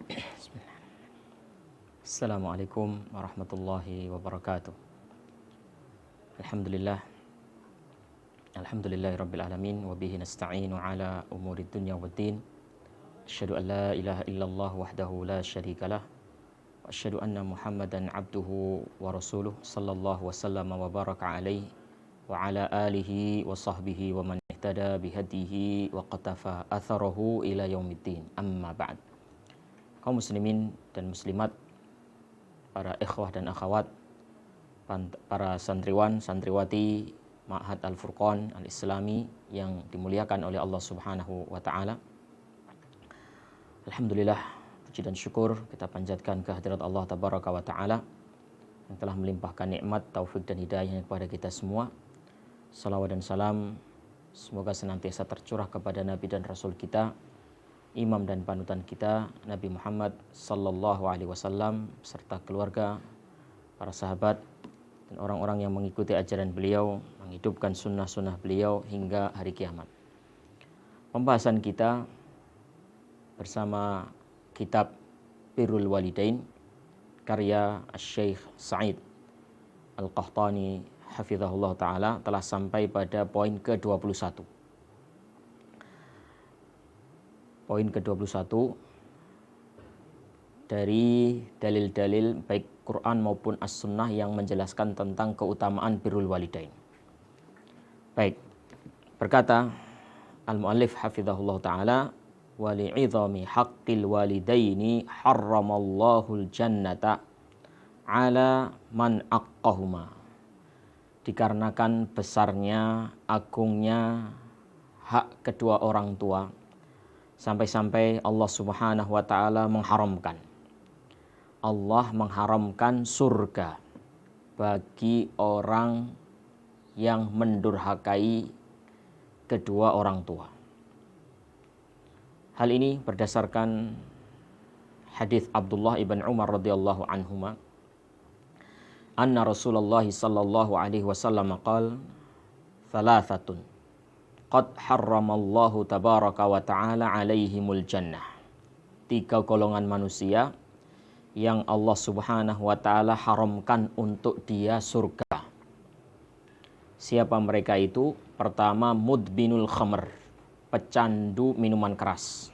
Bismillah. Assalamualaikum warahmatullahi wabarakatuh. Alhamdulillah. Alhamdulillahirabbil alamin wa bihi nasta'inu ala umurid dunya waddin. Asyhadu an la ilaha illallah wahdahu la syarikalah wa asyhadu anna Muhammadan abduhu wa rasuluh sallallahu wasallam wa baraka alaihi wa ala alihi wa sahbihi wa man ihtada bihadihi wa qatafa atharahu ila yaumiddin. Amma ba'd. Kaum muslimin dan muslimat, para ikhwah dan akhwat, para santriwan, santriwati Ma'had Al-Furqan Al-Islami yang dimuliakan oleh Allah Subhanahu wa taala. Alhamdulillah, puji dan syukur kita panjatkan kehadirat Allah Tabaraka wa taala yang telah melimpahkan nikmat, taufik dan hidayahnya kepada kita semua. Salawat dan salam semoga senantiasa tercurah kepada Nabi dan Rasul kita, imam dan panutan kita, Nabi Muhammad sallallahu alaihi wasallam, serta keluarga, para sahabat, dan orang-orang yang mengikuti ajaran beliau, menghidupkan sunnah-sunnah beliau hingga hari kiamat. Pembahasan kita bersama kitab Birrul Walidain, karya Syekh Sa'id Al-Qahtani hafizahullah ta'ala, telah sampai pada poin ke-21. Poin ke-21 dari dalil-dalil baik Quran maupun As-Sunnah yang menjelaskan tentang keutamaan birrul walidain. Baik, berkata al-muallif hafizahullah ta'ala, wa li'idhami haqqil walidaini harramallahul jannata ala man aqqahuma. Dikarenakan besarnya, agungnya hak kedua orang tua, sampai-sampai Allah Subhanahu wa taala mengharamkan. Allah mengharamkan surga bagi orang yang mendurhakai kedua orang tua. Hal ini berdasarkan hadis Abdullah ibn Umar radhiyallahu anhuma, anna Rasulullah sallallahu alaihi wasallam qala, thalathatun qad harramallahu tabaraka wa ta'ala alaihimul jannah. 3 golongan manusia yang Allah Subhanahu wa ta'ala haramkan untuk dia surga. Siapa mereka itu? Pertama, mudbinul khamr, pecandu minuman keras.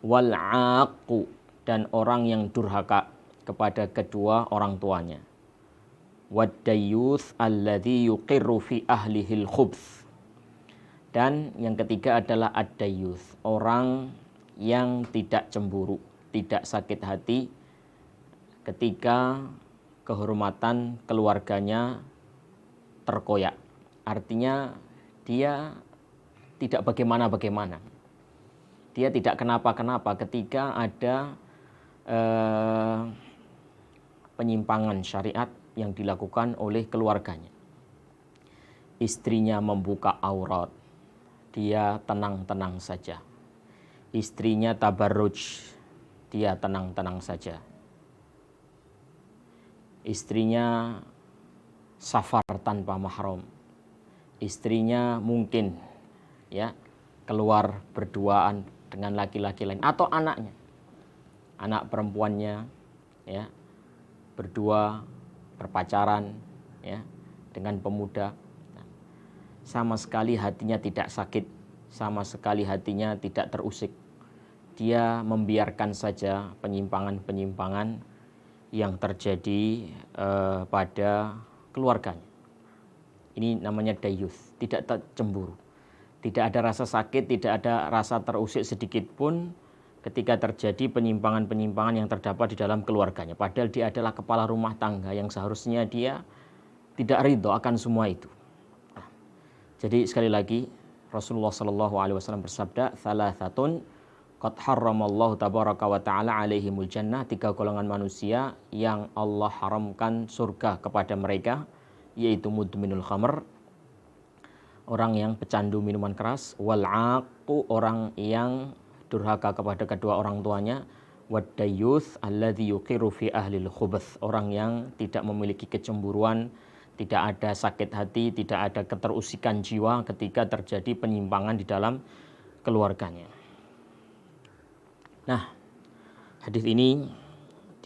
Wal aqu, dan orang yang durhaka kepada kedua orang tuanya. Waddayuth alladhi yuqirru fi ahlihil khubth. Dan yang ketiga adalah ad-dayyuth, orang yang tidak cemburu, tidak sakit hati ketika kehormatan keluarganya terkoyak. Artinya dia tidak bagaimana-bagaimana. Dia tidak kenapa-kenapa ketika ada penyimpangan syariat yang dilakukan oleh keluarganya. Istrinya membuka aurat, dia tenang-tenang saja. Istrinya tabarruj, dia tenang-tenang saja. Istrinya safar tanpa mahram. Istrinya mungkin keluar berduaan dengan laki-laki lain atau anaknya. Anak perempuannya berdua berpacaran dengan pemuda. Sama sekali hatinya tidak sakit, sama sekali hatinya tidak terusik. Dia membiarkan saja penyimpangan-penyimpangan yang terjadi pada keluarganya. Ini namanya dayyuth, tidak cemburu. Tidak ada rasa sakit, tidak ada rasa terusik sedikit pun ketika terjadi penyimpangan-penyimpangan yang terdapat di dalam keluarganya. Padahal dia adalah kepala rumah tangga yang seharusnya dia tidak ridho akan semua itu. Jadi sekali lagi Rasulullah sallallahu alaihi wasallam bersabda, thalathatun qad harramallahu tabaraka wa ta'ala alaihimul jannah. 3 golongan manusia yang Allah haramkan surga kepada mereka, yaitu mudminul khamr, orang yang pecandu minuman keras, wal aqu, orang yang durhaka kepada kedua orang tuanya, wad-dayyuth alladzi yuqiru fi ahlil khubuth, orang yang tidak memiliki kecemburuan, tidak ada sakit hati, tidak ada keterusikan jiwa ketika terjadi penyimpangan di dalam keluarganya. Nah, Hadis ini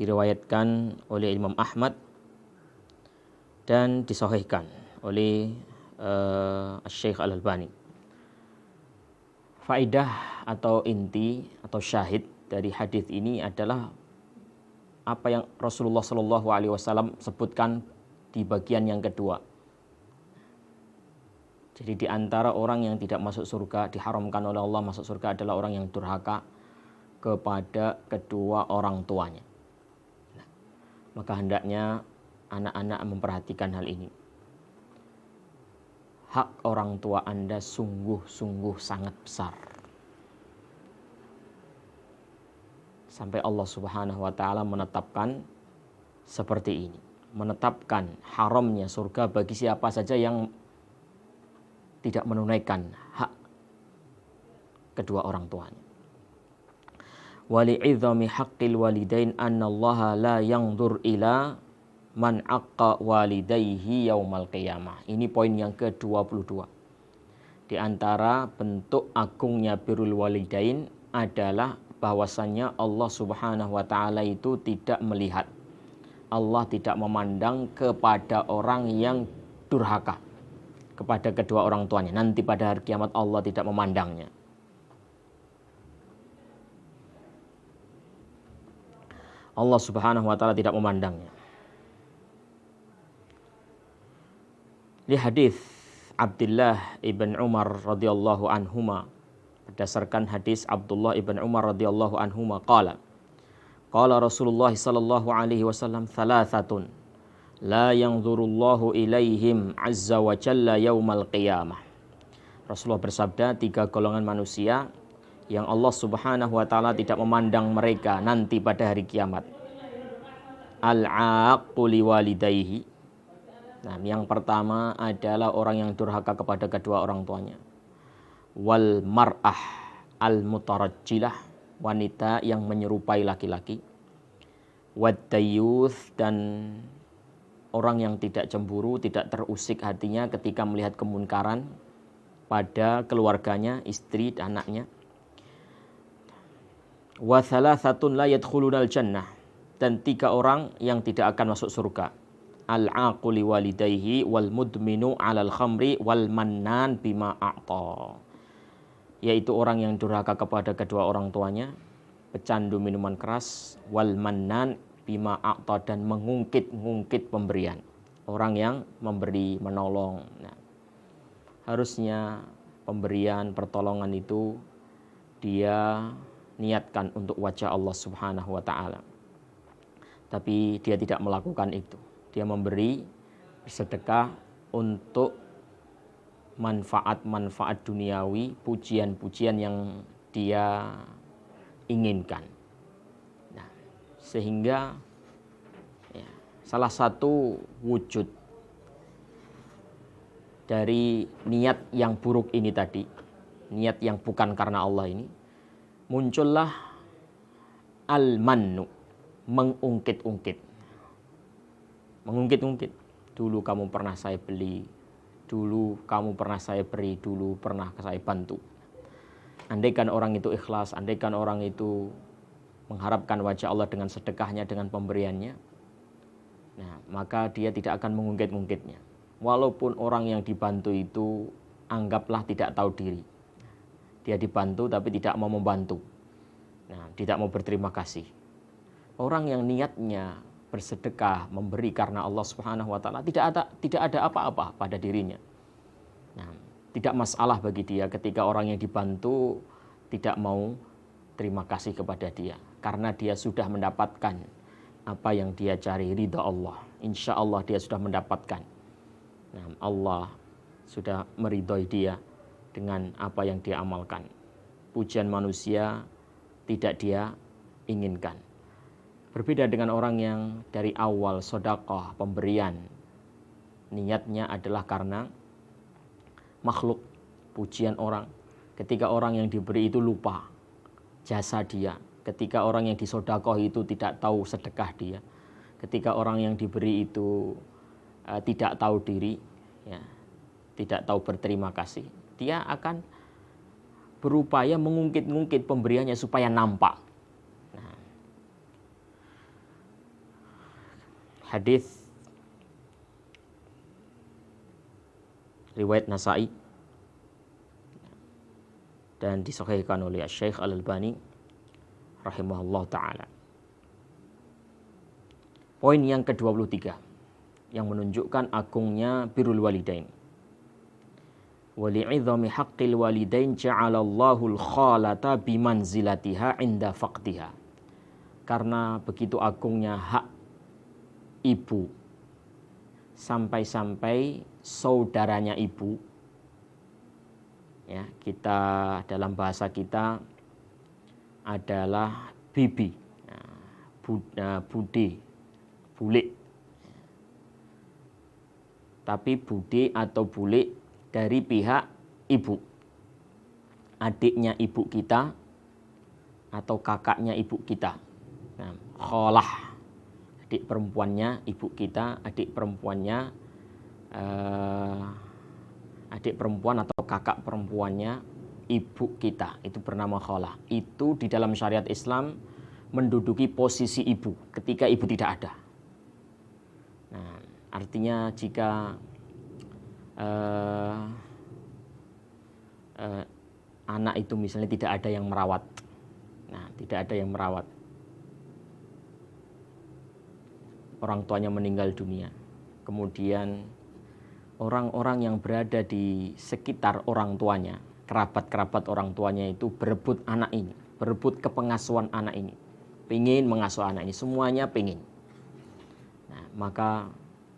diriwayatkan oleh Imam Ahmad dan disahihkan oleh Syekh Al-Albani. Faedah atau inti atau syahid dari hadis ini adalah apa yang Rasulullah Shallallahu Alaihi Wasallam sebutkan di bagian yang kedua. Jadi di antara orang yang tidak masuk surga, diharamkan oleh Allah masuk surga adalah orang yang durhaka kepada kedua orang tuanya. Nah, maka hendaknya anak-anak memperhatikan hal ini. Hak orang tua Anda sungguh-sungguh sangat besar. Sampai Allah Subhanahu wa taala menetapkan seperti ini, menetapkan haramnya surga bagi siapa saja yang tidak menunaikan hak kedua orang tuanya. Wali'idhami haqqil walidain annallaha la yanzur ila man aqqa walidayhi yaumal qiyamah. Ini poin yang ke-22. Di antara bentuk agungnya birrul walidain adalah bahwasannya Allah Subhanahu wa taala itu tidak melihat. Allah tidak memandang kepada orang yang durhaka kepada kedua orang tuanya. Nanti pada hari kiamat Allah tidak memandangnya. Allah Subhanahu wa taala tidak memandangnya. Di hadis Abdullah ibn Umar radhiyallahu anhuma, berdasarkan hadis Abdullah ibn Umar radhiyallahu anhuma qala Rasulullah sallallahu alaihi wasallam thalathatun la yanzurullahu ilaihim azza wa jalla yaumal qiyamah. Rasulullah bersabda, 3 golongan manusia yang Allah Subhanahu wa taala tidak memandang mereka nanti pada hari kiamat. Al-'aqu liwalidayhi. Nah, yang pertama adalah orang yang durhaka kepada kedua orang tuanya. Wal mar'ah al-mutarajjilah, wanita yang menyerupai laki-laki. Wad dayyuth, dan orang yang tidak cemburu, tidak terusik hatinya ketika melihat kemunkaran pada keluarganya, istri dan anaknya. Wa thalathatun la yadkhulunal jannah, dan 3 orang yang tidak akan masuk surga. Al-'aqu liwalidayhi wal mudminu 'alal khamri wal mannan bima a'ta, yaitu orang yang durhaka kepada kedua orang tuanya, pecandu minuman keras, wal mannan bima a'ta, dan mengungkit-ungkit pemberian. Orang yang memberi, menolong. Nah, harusnya pemberian, pertolongan itu dia niatkan untuk wajah Allah Subhanahu wa taala. Tapi dia tidak melakukan itu. Dia memberi, bersedekah untuk manfaat-manfaat duniawi, pujian-pujian yang dia inginkan. Nah, sehingga ya, salah satu wujud dari niat yang buruk ini tadi, niat yang bukan karena Allah ini, muncullah al-mannu, mengungkit-ungkit. Mengungkit-ungkit. Dulu kamu pernah saya beli, dulu kamu pernah saya beri, dulu pernah saya bantu. Andaikan orang itu ikhlas, andaikan orang itu mengharapkan wajah Allah dengan sedekahnya, dengan pemberiannya, nah, maka dia tidak akan mengungkit-ungkitnya. Walaupun orang yang dibantu itu anggaplah tidak tahu diri. Dia dibantu tapi tidak mau membantu. Nah, tidak mau berterima kasih. Orang yang niatnya bersedekah, memberi karena Allah Subhanahu wa taala, tidak ada apa-apa pada dirinya. Nah, tidak masalah bagi dia ketika orang yang dibantu tidak mau terima kasih kepada dia, karena dia sudah mendapatkan apa yang dia cari, ridha Allah. Insya Allah dia sudah mendapatkan. Nah, Allah sudah meridhoi dia dengan apa yang dia amalkan. Pujian manusia tidak dia inginkan. Berbeda dengan orang yang dari awal sedekah, pemberian, niatnya adalah karena makhluk, pujian orang. Ketika orang yang diberi itu lupa jasa dia, ketika orang yang disedekah itu tidak tahu sedekah dia, ketika orang yang diberi itu tidak tahu diri, ya, tidak tahu berterima kasih, dia akan berupaya mengungkit-ungkit pemberiannya supaya nampak. Nah, Hadis riwayat Nasa'i dan disahihkan oleh Syekh Al-Albani rahimahullah ta'ala. Poin yang ke-23 yang menunjukkan agungnya birrul walidain. Wa li'idhami haqqil walidain ja'alallahu al-khalata bimanzilatiha 'inda faqdiha. Karena begitu agungnya hak ibu, sampai-sampai saudaranya ibu, ya, kita dalam bahasa kita adalah bibi, bude, bule. Tapi bude atau bule dari pihak ibu, adiknya ibu kita atau kakaknya ibu kita. Nah, kholah, adik perempuannya ibu kita, adik perempuan atau kakak perempuannya ibu kita, itu bernama kholah. Itu di dalam syariat Islam menduduki posisi ibu ketika ibu tidak ada. Nah, artinya jika anak itu misalnya tidak ada yang merawat, orang tuanya meninggal dunia, kemudian orang-orang yang berada di sekitar orang tuanya, kerabat-kerabat orang tuanya itu berebut anak ini, berebut kepengasuhan anak ini, pengen mengasuh anak ini, semuanya pengen. Nah, maka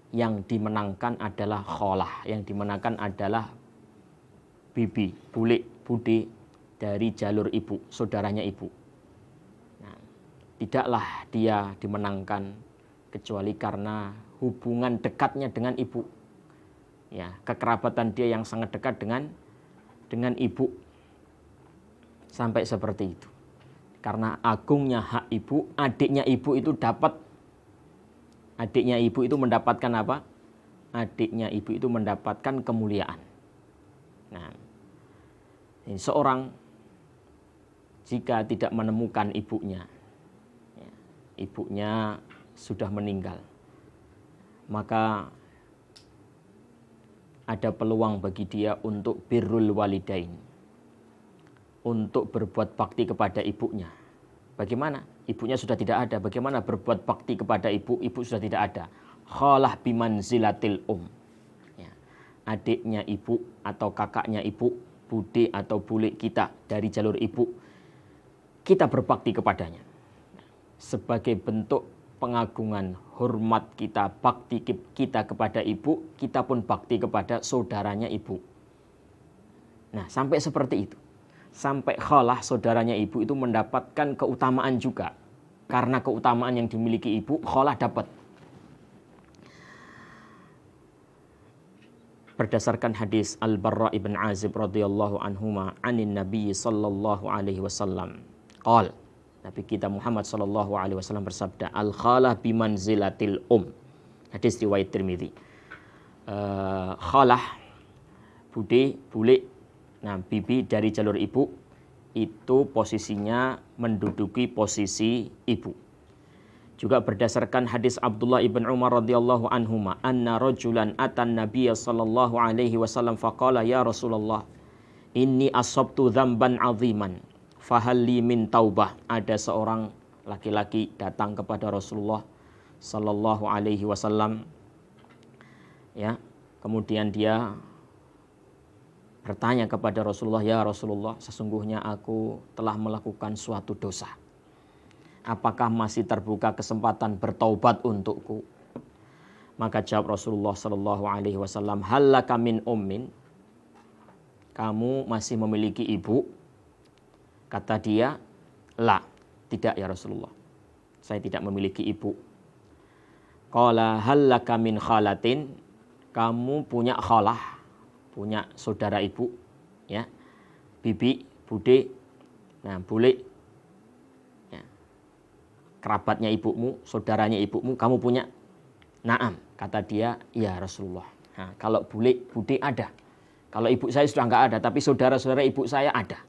yang dimenangkan adalah kholah, yang dimenangkan adalah bibi, bule, bude dari jalur ibu, saudaranya ibu. Nah, tidaklah dia dimenangkan kecuali karena hubungan dekatnya dengan ibu, ya, kekerabatan dia yang sangat dekat dengan ibu, sampai seperti itu. Karena agungnya hak ibu, adiknya ibu itu mendapatkan apa? Adiknya ibu itu mendapatkan kemuliaan. Nah, ini seorang jika tidak menemukan ibunya, ya, ibunya sudah meninggal, maka ada peluang bagi dia untuk birrul walidain, untuk berbuat bakti kepada ibunya. Bagaimana? Ibunya sudah tidak ada. Bagaimana berbuat bakti kepada ibu? Ibu sudah tidak ada. Khalah bimanzilatil ya. Adiknya ibu atau kakaknya ibu, bude atau bule kita dari jalur ibu, kita berbakti kepadanya sebagai bentuk pengagungan, hormat kita, bakti kita kepada ibu, kita pun bakti kepada saudaranya ibu. Nah, sampai seperti itu. Sampai khalah, saudaranya ibu itu mendapatkan keutamaan juga. Karena keutamaan yang dimiliki ibu, khalah dapat. Berdasarkan hadis Al-Barra ibn Azib radhiyallahu anhuma anin Nabi sallallahu alaihi wasallam. Qal, Nabi kita Muhammad sallallahu alaihi wasallam bersabda, al-khalah bimanzilatil Hadis riwayat Tirmidzi. Khalah, bude, bule, nah, bibi dari jalur ibu, itu posisinya menduduki posisi ibu. Juga berdasarkan hadis Abdullah ibn Umar radhiyallahu anhuma, anna rajulan atan Nabiyya sallallahu alaihi wasallam faqala ya Rasulullah, inni asabtu dzamban 'aziman fahalli min taubah. Ada seorang laki-laki datang kepada Rasulullah sallallahu alaihi wasallam, ya, kemudian dia bertanya kepada Rasulullah, ya Rasulullah, sesungguhnya aku telah melakukan suatu dosa. Apakah masih terbuka kesempatan bertaubat untukku? Maka jawab Rasulullah sallallahu alaihi wasallam, hallaka min ummin? Kamu masih memiliki ibu? Kata dia, la, tidak ya Rasulullah, saya tidak memiliki ibu. Qala hallaka min khalatin? Kamu punya khalah, punya saudara ibu, ya, bibi, bude, nah, bule, ya, kerabatnya ibumu, saudaranya ibumu, kamu punya? Naam, kata dia, ya Rasulullah. Nah, kalau bule, bude ada. Kalau ibu saya sudah enggak ada, tapi saudara-saudara ibu saya ada.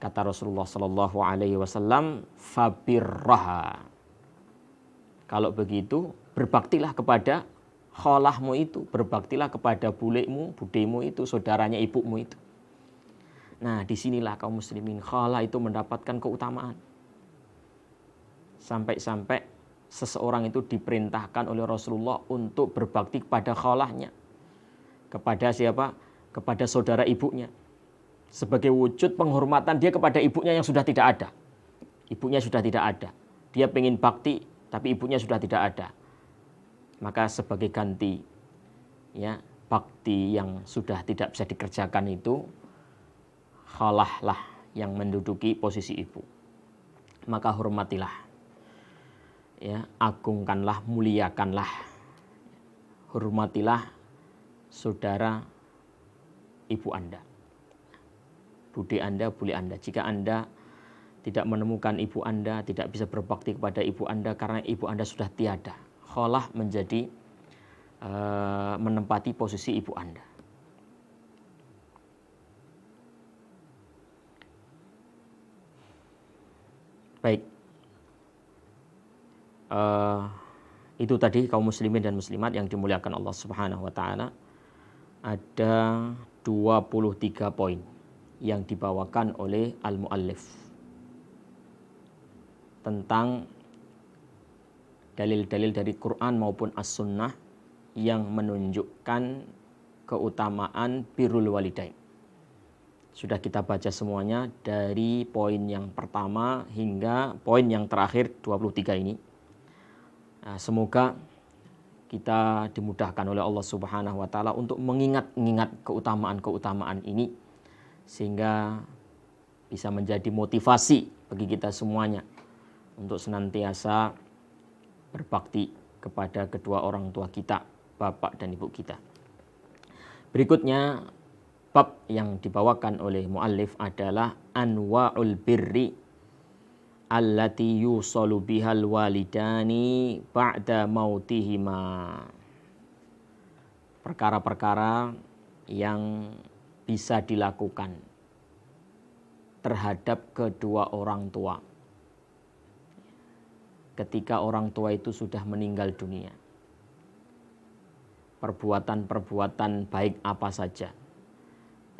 Kata Rasulullah sallallahu alaihi wasallam, fabirraha. Kalau begitu, berbaktilah kepada kholahmu itu, berbaktilah kepada bulekmu, budemu itu, saudaranya ibumu itu. Nah, disinilah kaum muslimin, kholah itu mendapatkan keutamaan. Sampai-sampai seseorang itu diperintahkan oleh Rasulullah untuk berbakti kepada kholahnya. Kepada siapa? Kepada saudara ibunya. Sebagai wujud penghormatan dia kepada ibunya yang sudah tidak ada. Ibunya sudah tidak ada. Dia pengen bakti, tapi ibunya sudah tidak ada. Maka sebagai ganti, ya, bakti yang sudah tidak bisa dikerjakan itu, kholahlah yang menduduki posisi ibu. Maka hormatilah, ya, agungkanlah, muliakanlah, hormatilah saudara ibu Anda, bude Anda, bule Anda. Jika Anda tidak menemukan ibu Anda, tidak bisa berbakti kepada ibu Anda karena ibu Anda sudah tiada, kholah menjadi menempati posisi ibu Anda. Baik, itu tadi kaum muslimin dan muslimat yang dimuliakan Allah Subhanahu wa taala. Ada 23 poin yang dibawakan oleh al-muallif tentang dalil-dalil dari Quran maupun As-Sunnah yang menunjukkan keutamaan birrul walidain. Sudah kita baca semuanya dari poin yang pertama hingga poin yang terakhir 23 ini. Nah, semoga kita dimudahkan oleh Allah Subhanahu wa taala untuk mengingat-ingat keutamaan-keutamaan ini sehingga bisa menjadi motivasi bagi kita semuanya untuk senantiasa berbakti kepada kedua orang tua kita, bapak dan ibu kita. Berikutnya, bab yang dibawakan oleh muallif adalah anwa'ul birri allati yusalu bihal walidani ba'da mautihima. Perkara-perkara yang bisa dilakukan terhadap kedua orang tua ketika orang tua itu sudah meninggal dunia. Perbuatan-perbuatan baik apa saja,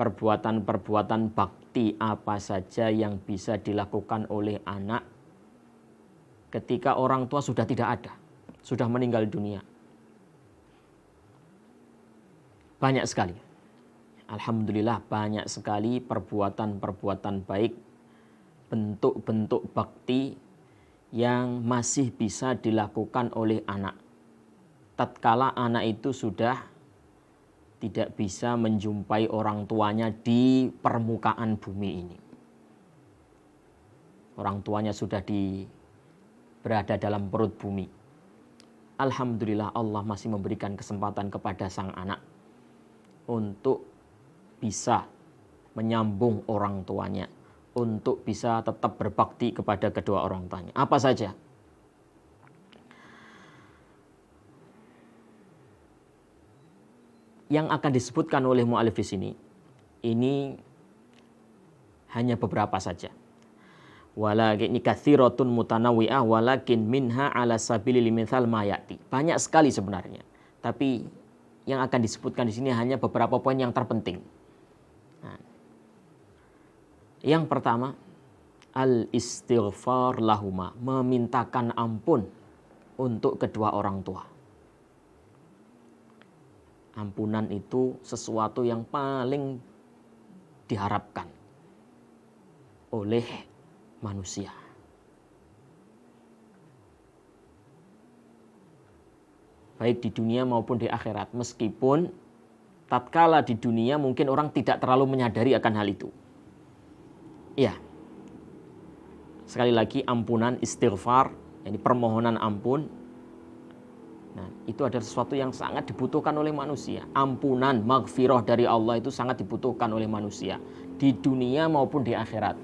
perbuatan-perbuatan bakti apa saja yang bisa dilakukan oleh anak ketika orang tua sudah tidak ada, sudah meninggal dunia. Banyak sekali. Alhamdulillah banyak sekali perbuatan-perbuatan baik, bentuk-bentuk bakti yang masih bisa dilakukan oleh anak tatkala anak itu sudah tidak bisa menjumpai orang tuanya di permukaan bumi ini. Orang tuanya sudah berada dalam perut bumi. Alhamdulillah Allah masih memberikan kesempatan kepada sang anak untuk bisa menyambung orang tuanya, untuk bisa tetap berbakti kepada kedua orang tuanya. Apa saja? Yang akan disebutkan oleh mu'alif di sini, ini hanya beberapa saja. Walakin katsiratun mutanawwi'ah walakin minha ala sabilil mithal ma ya'ti. Banyak sekali sebenarnya, tapi yang akan disebutkan di sini hanya beberapa poin yang terpenting. Nah, yang pertama, al-istighfar lahuma, memintakan ampun untuk kedua orang tua. Ampunan itu sesuatu yang paling diharapkan oleh manusia. Baik di dunia maupun di akhirat. Meskipun tatkala di dunia mungkin orang tidak terlalu menyadari akan hal itu. Iya. Sekali lagi ampunan, istighfar, yani permohonan ampun. Nah, itu adalah sesuatu yang sangat dibutuhkan oleh manusia. Ampunan, maghfirah dari Allah itu sangat dibutuhkan oleh manusia di dunia maupun di akhirat.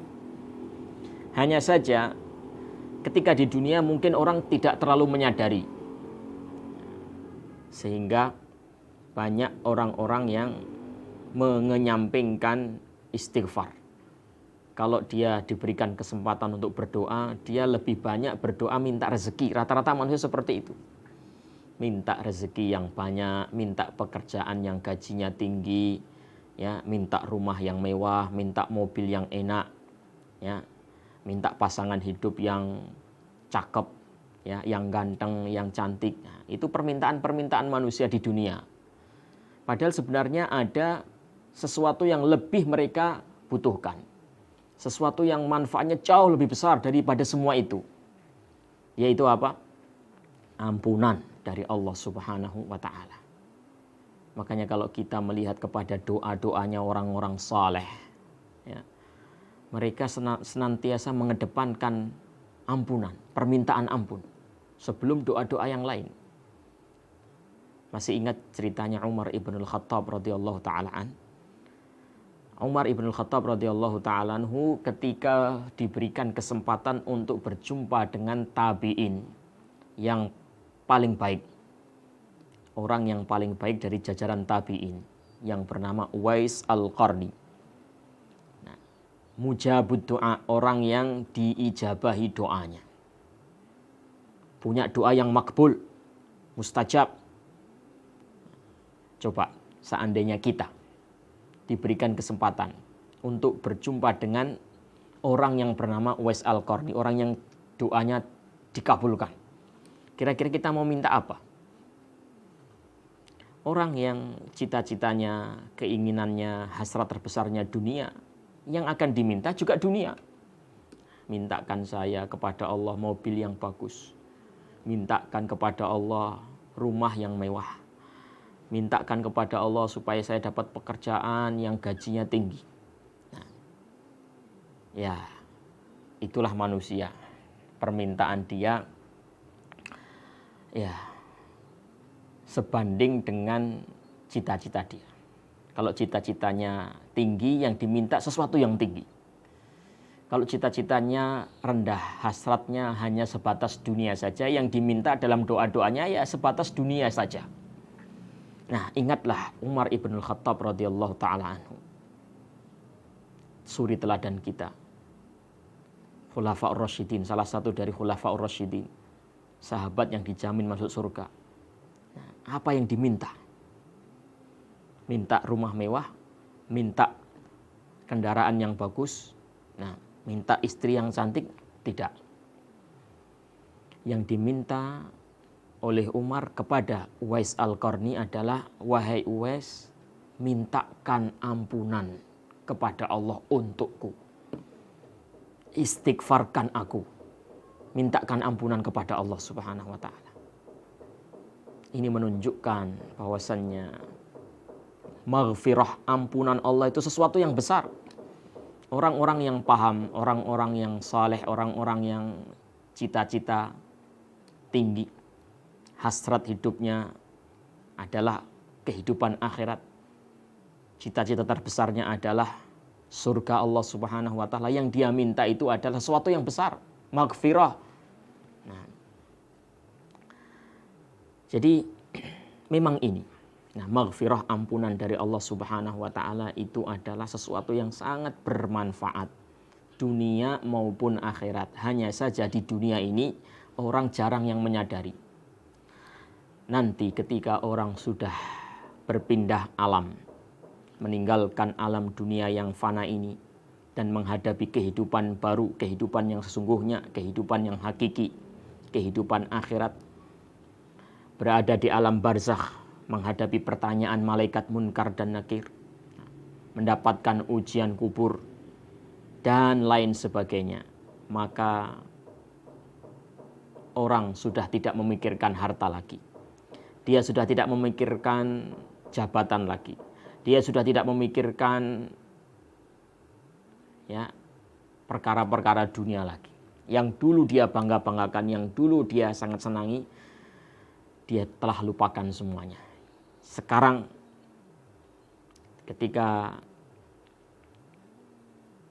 Hanya saja ketika di dunia mungkin orang tidak terlalu menyadari, sehingga banyak orang-orang yang mengenyampingkan istighfar. kalau dia diberikan kesempatan untuk berdoa, dia lebih banyak berdoa minta rezeki. Rata-rata manusia seperti itu. Minta rezeki yang banyak, minta pekerjaan yang gajinya tinggi, ya, minta rumah yang mewah, minta mobil yang enak, ya, minta pasangan hidup yang cakep, ya, yang ganteng, yang cantik. Nah, itu permintaan-permintaan manusia di dunia. Padahal sebenarnya ada sesuatu yang lebih mereka butuhkan. Sesuatu yang manfaatnya jauh lebih besar daripada semua itu. Yaitu apa? Ampunan dari Allah Subhanahu wa ta'ala. Makanya kalau kita melihat kepada doa-doanya orang-orang saleh, ya, mereka senantiasa mengedepankan ampunan, permintaan ampun sebelum doa-doa yang lain. Masih ingat ceritanya Umar ibn Khattab radhiyallahu ta'ala an? Umar ibn Khattab radhiyallahu ta'ala anhu ketika diberikan kesempatan untuk berjumpa dengan tabi'in yang paling baik, orang yang paling baik dari jajaran tabi'in yang bernama Uwais al-Qarni. Nah, mujabud doa, orang yang diijabahi doanya, punya doa yang makbul, mustajab. Coba seandainya kita diberikan kesempatan untuk berjumpa dengan orang yang bernama Uwais al-Qarni, orang yang doanya dikabulkan, kira-kira kita mau minta apa? Orang yang cita-citanya, keinginannya, hasrat terbesarnya dunia, yang akan diminta juga dunia. Mintakan saya kepada Allah mobil yang bagus, mintakan kepada Allah rumah yang mewah, mintakan kepada Allah supaya saya dapat pekerjaan yang gajinya tinggi. Nah, ya, itulah manusia. Permintaan dia, ya, sebanding dengan cita-cita dia. Kalau cita-citanya tinggi, yang diminta sesuatu yang tinggi. Kalau cita-citanya rendah, hasratnya hanya sebatas dunia saja, yang diminta dalam doa-doanya ya sebatas dunia saja. Nah, ingatlah Umar ibn Khattab radhiyallahu ta'ala anhu, suri teladan kita, Khulafa'ur Rasyidin, salah satu dari Khulafa'ur Rasyidin, sahabat yang dijamin masuk surga. Nah, apa yang diminta? Minta rumah mewah, minta kendaraan yang bagus, nah, minta istri yang cantik? Tidak. Yang diminta oleh Umar kepada Uwais al-Qarni adalah, wahai Uwais, mintakan ampunan kepada Allah untukku. Istighfarkan aku. Mintakan ampunan kepada Allah Subhanahu wa ta'ala. Ini menunjukkan bahwasannya maghfirah, ampunan Allah itu sesuatu yang besar. Orang-orang yang paham, orang-orang yang saleh, orang-orang yang cita-cita tinggi, hasrat hidupnya adalah kehidupan akhirat, cita-cita terbesarnya adalah surga Allah Subhanahu wa ta'ala, yang dia minta itu adalah sesuatu yang besar, maghfirah. Nah, jadi memang ini, nah, maghfirah, ampunan dari Allah Subhanahu wa ta'ala itu adalah sesuatu yang sangat bermanfaat dunia maupun akhirat. Hanya saja di dunia ini orang jarang yang menyadari. Nanti ketika orang sudah berpindah alam, meninggalkan alam dunia yang fana ini dan menghadapi kehidupan baru, kehidupan yang sesungguhnya, kehidupan yang hakiki, kehidupan akhirat, berada di alam barzakh, menghadapi pertanyaan malaikat munkar dan nakir, mendapatkan ujian kubur dan lain sebagainya, maka orang sudah tidak memikirkan harta lagi. Dia sudah tidak memikirkan jabatan lagi. Dia sudah tidak memikirkan, ya, perkara-perkara dunia lagi. Yang dulu dia bangga-banggakan, yang dulu dia sangat senangi, dia telah lupakan semuanya. Sekarang ketika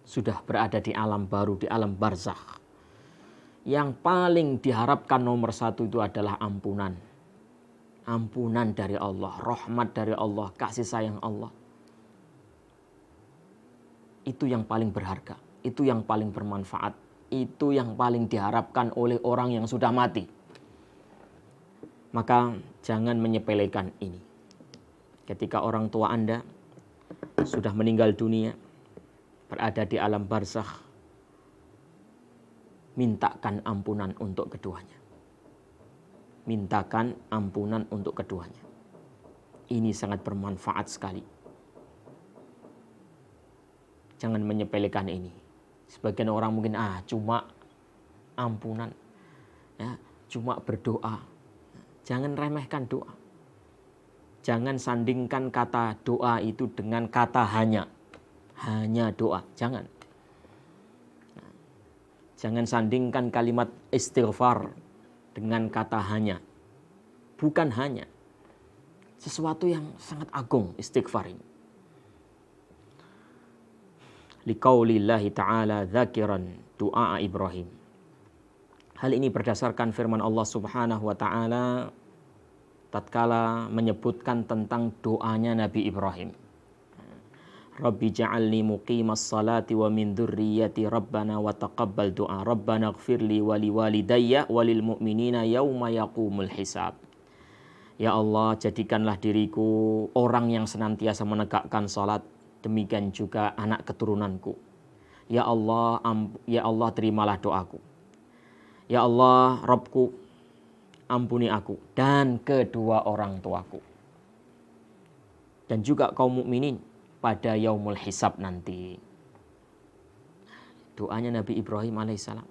sudah berada di alam baru, di alam barzakh, yang paling diharapkan nomor satu itu adalah ampunan. Ampunan dari Allah, rahmat dari Allah, kasih sayang Allah. Itu yang paling berharga, itu yang paling bermanfaat, itu yang paling diharapkan oleh orang yang sudah mati. Maka jangan menyepelekan ini. Ketika orang tua Anda sudah meninggal dunia, berada di alam barzakh, mintakan ampunan untuk keduanya. Mintakan ampunan untuk keduanya. Ini sangat bermanfaat sekali. Jangan menyepelekan ini. Sebagian orang mungkin cuma ampunan, ya, cuma berdoa. Jangan remehkan doa. Jangan sandingkan kata doa itu dengan kata hanya doa. Jangan. Jangan sandingkan kalimat istighfar dengan kata hanya. Bukan hanya. Sesuatu yang sangat agung istighfar ini. Liqaulillahi ta'ala dzakiran du'a Ibrahim. Hal ini berdasarkan firman Allah Subhanahu wa taala tatkala menyebutkan tentang doanya Nabi Ibrahim. Rabbi ja'alni muqimas salati wa min dzurriyyati rabbana wa taqabbal du'a rabbana ighfirli wa liwalidayya wa lil mu'minina yauma yaqumul hisab. Ya Allah, jadikanlah diriku orang yang senantiasa menegakkan salat, demikian juga anak keturunanku. Ya Allah, terimalah doaku. Ya Allah, Rabbku, ampuni aku dan kedua orang tuaku. Dan juga kaum mukminin pada yaumul hisab nanti. Doanya Nabi Ibrahim alaihissalam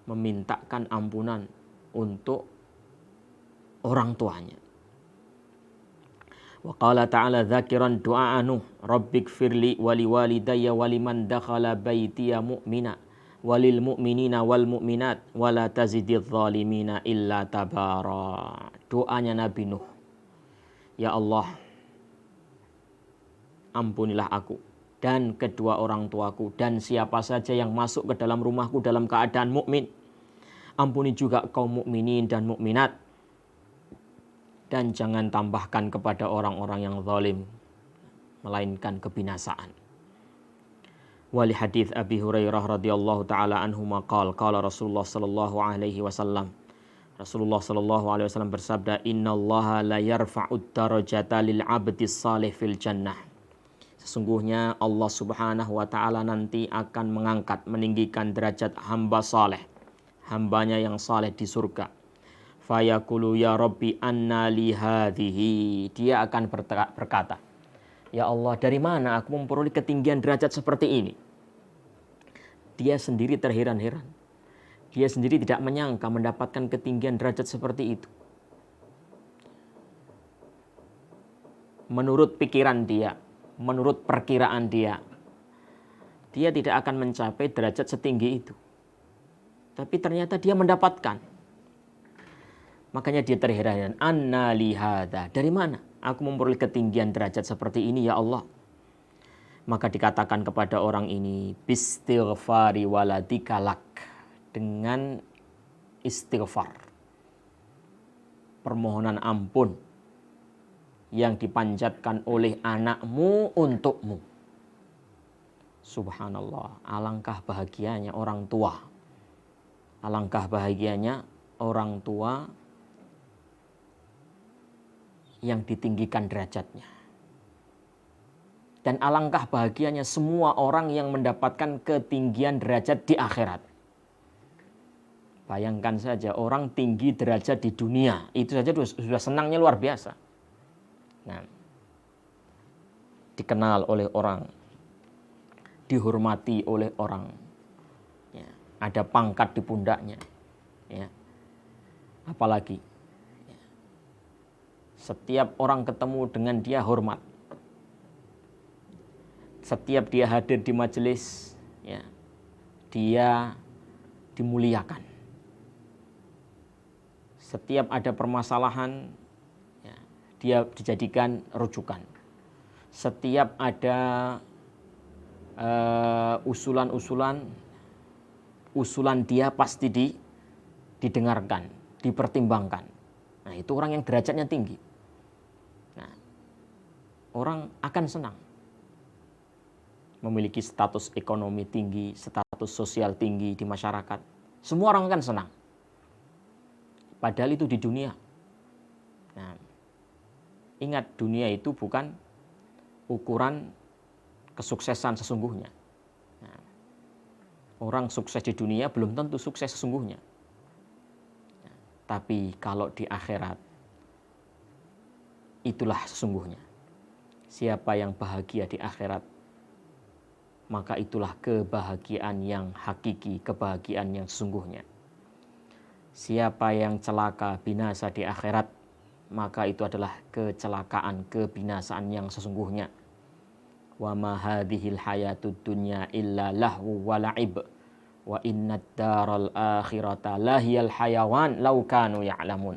memintakan ampunan untuk orang tuanya. Wa qala ta'ala dzakiran du'a Nuh, rabbighfirli wa liwalidayya wa liman dakhala baitiya mu'mina walil mu'minina wal mu'minat wala tazididz zalimina illa tabara. Doanya Nabi Nuh. Ya Allah, ampunilah aku dan kedua orang tuaku dan siapa saja yang masuk ke dalam rumahku dalam keadaan mukmin. Ampuni juga kaum mukminin dan mukminat. Dan jangan tambahkan kepada orang-orang yang zalim melainkan kebinasaan. Wali hadits Abi Hurairah radhiyallahu taala anhu maqal qala Rasulullah sallallahu alaihi wasallam. Rasulullah sallallahu alaihi wasallam bersabda, "Innallaha la yarfa'ud darajata lil 'abdis salih fil jannah." Sesungguhnya Allah Subhanahu wa taala nanti akan mengangkat, meninggikan derajat hamba saleh, hambanya yang saleh di surga. Fayaqulu ya Rabbi anna li hadhihi. Dia akan berkata, ya Allah, dari mana aku memperoleh ketinggian derajat seperti ini? Dia sendiri terheran-heran. Dia sendiri tidak menyangka mendapatkan ketinggian derajat seperti itu. Menurut pikiran dia, menurut perkiraan dia, dia tidak akan mencapai derajat setinggi itu. Tapi ternyata dia mendapatkan. Makanya dia terheran-heran. Anna li hadza. Dari mana aku memperoleh ketinggian derajat seperti ini ya Allah? Maka dikatakan kepada orang ini, bistighfari waladika lak. Dengan istighfar, permohonan ampun yang dipanjatkan oleh anakmu untukmu. Subhanallah, alangkah bahagianya orang tua. Alangkah bahagianya orang tua yang ditinggikan derajatnya. Dan alangkah bahagianya semua orang yang mendapatkan ketinggian derajat di akhirat. Bayangkan saja orang tinggi derajat di dunia, itu saja sudah senangnya luar biasa. Nah, dikenal oleh orang, dihormati oleh orang, ya, ada pangkat di pundaknya, ya. Apalagi setiap orang ketemu dengan dia hormat. Setiap dia hadir di majelis, ya, dia dimuliakan. Setiap ada permasalahan, ya, dia dijadikan rujukan. Setiap ada usulan dia pasti didengarkan, dipertimbangkan. Nah, itu orang yang derajatnya tinggi. Nah, orang akan senang. memiliki status ekonomi tinggi, status sosial tinggi di masyarakat. Semua orang akan senang. Padahal itu di dunia. Nah, ingat, dunia itu bukan ukuran kesuksesan sesungguhnya. Nah, orang sukses di dunia belum tentu sukses sesungguhnya. Nah, tapi kalau di akhirat, itulah sesungguhnya. Siapa yang bahagia di akhirat, maka itulah kebahagiaan yang hakiki, kebahagiaan yang sesungguhnya. Siapa yang celaka binasa di akhirat, maka itu adalah kecelakaan, kebinasaan yang sesungguhnya. Wa ma hadhil hayatud dunya illa lahu wa la'ib wa innad daral akhirata lahiyal hayawan law kanu ya'lamun.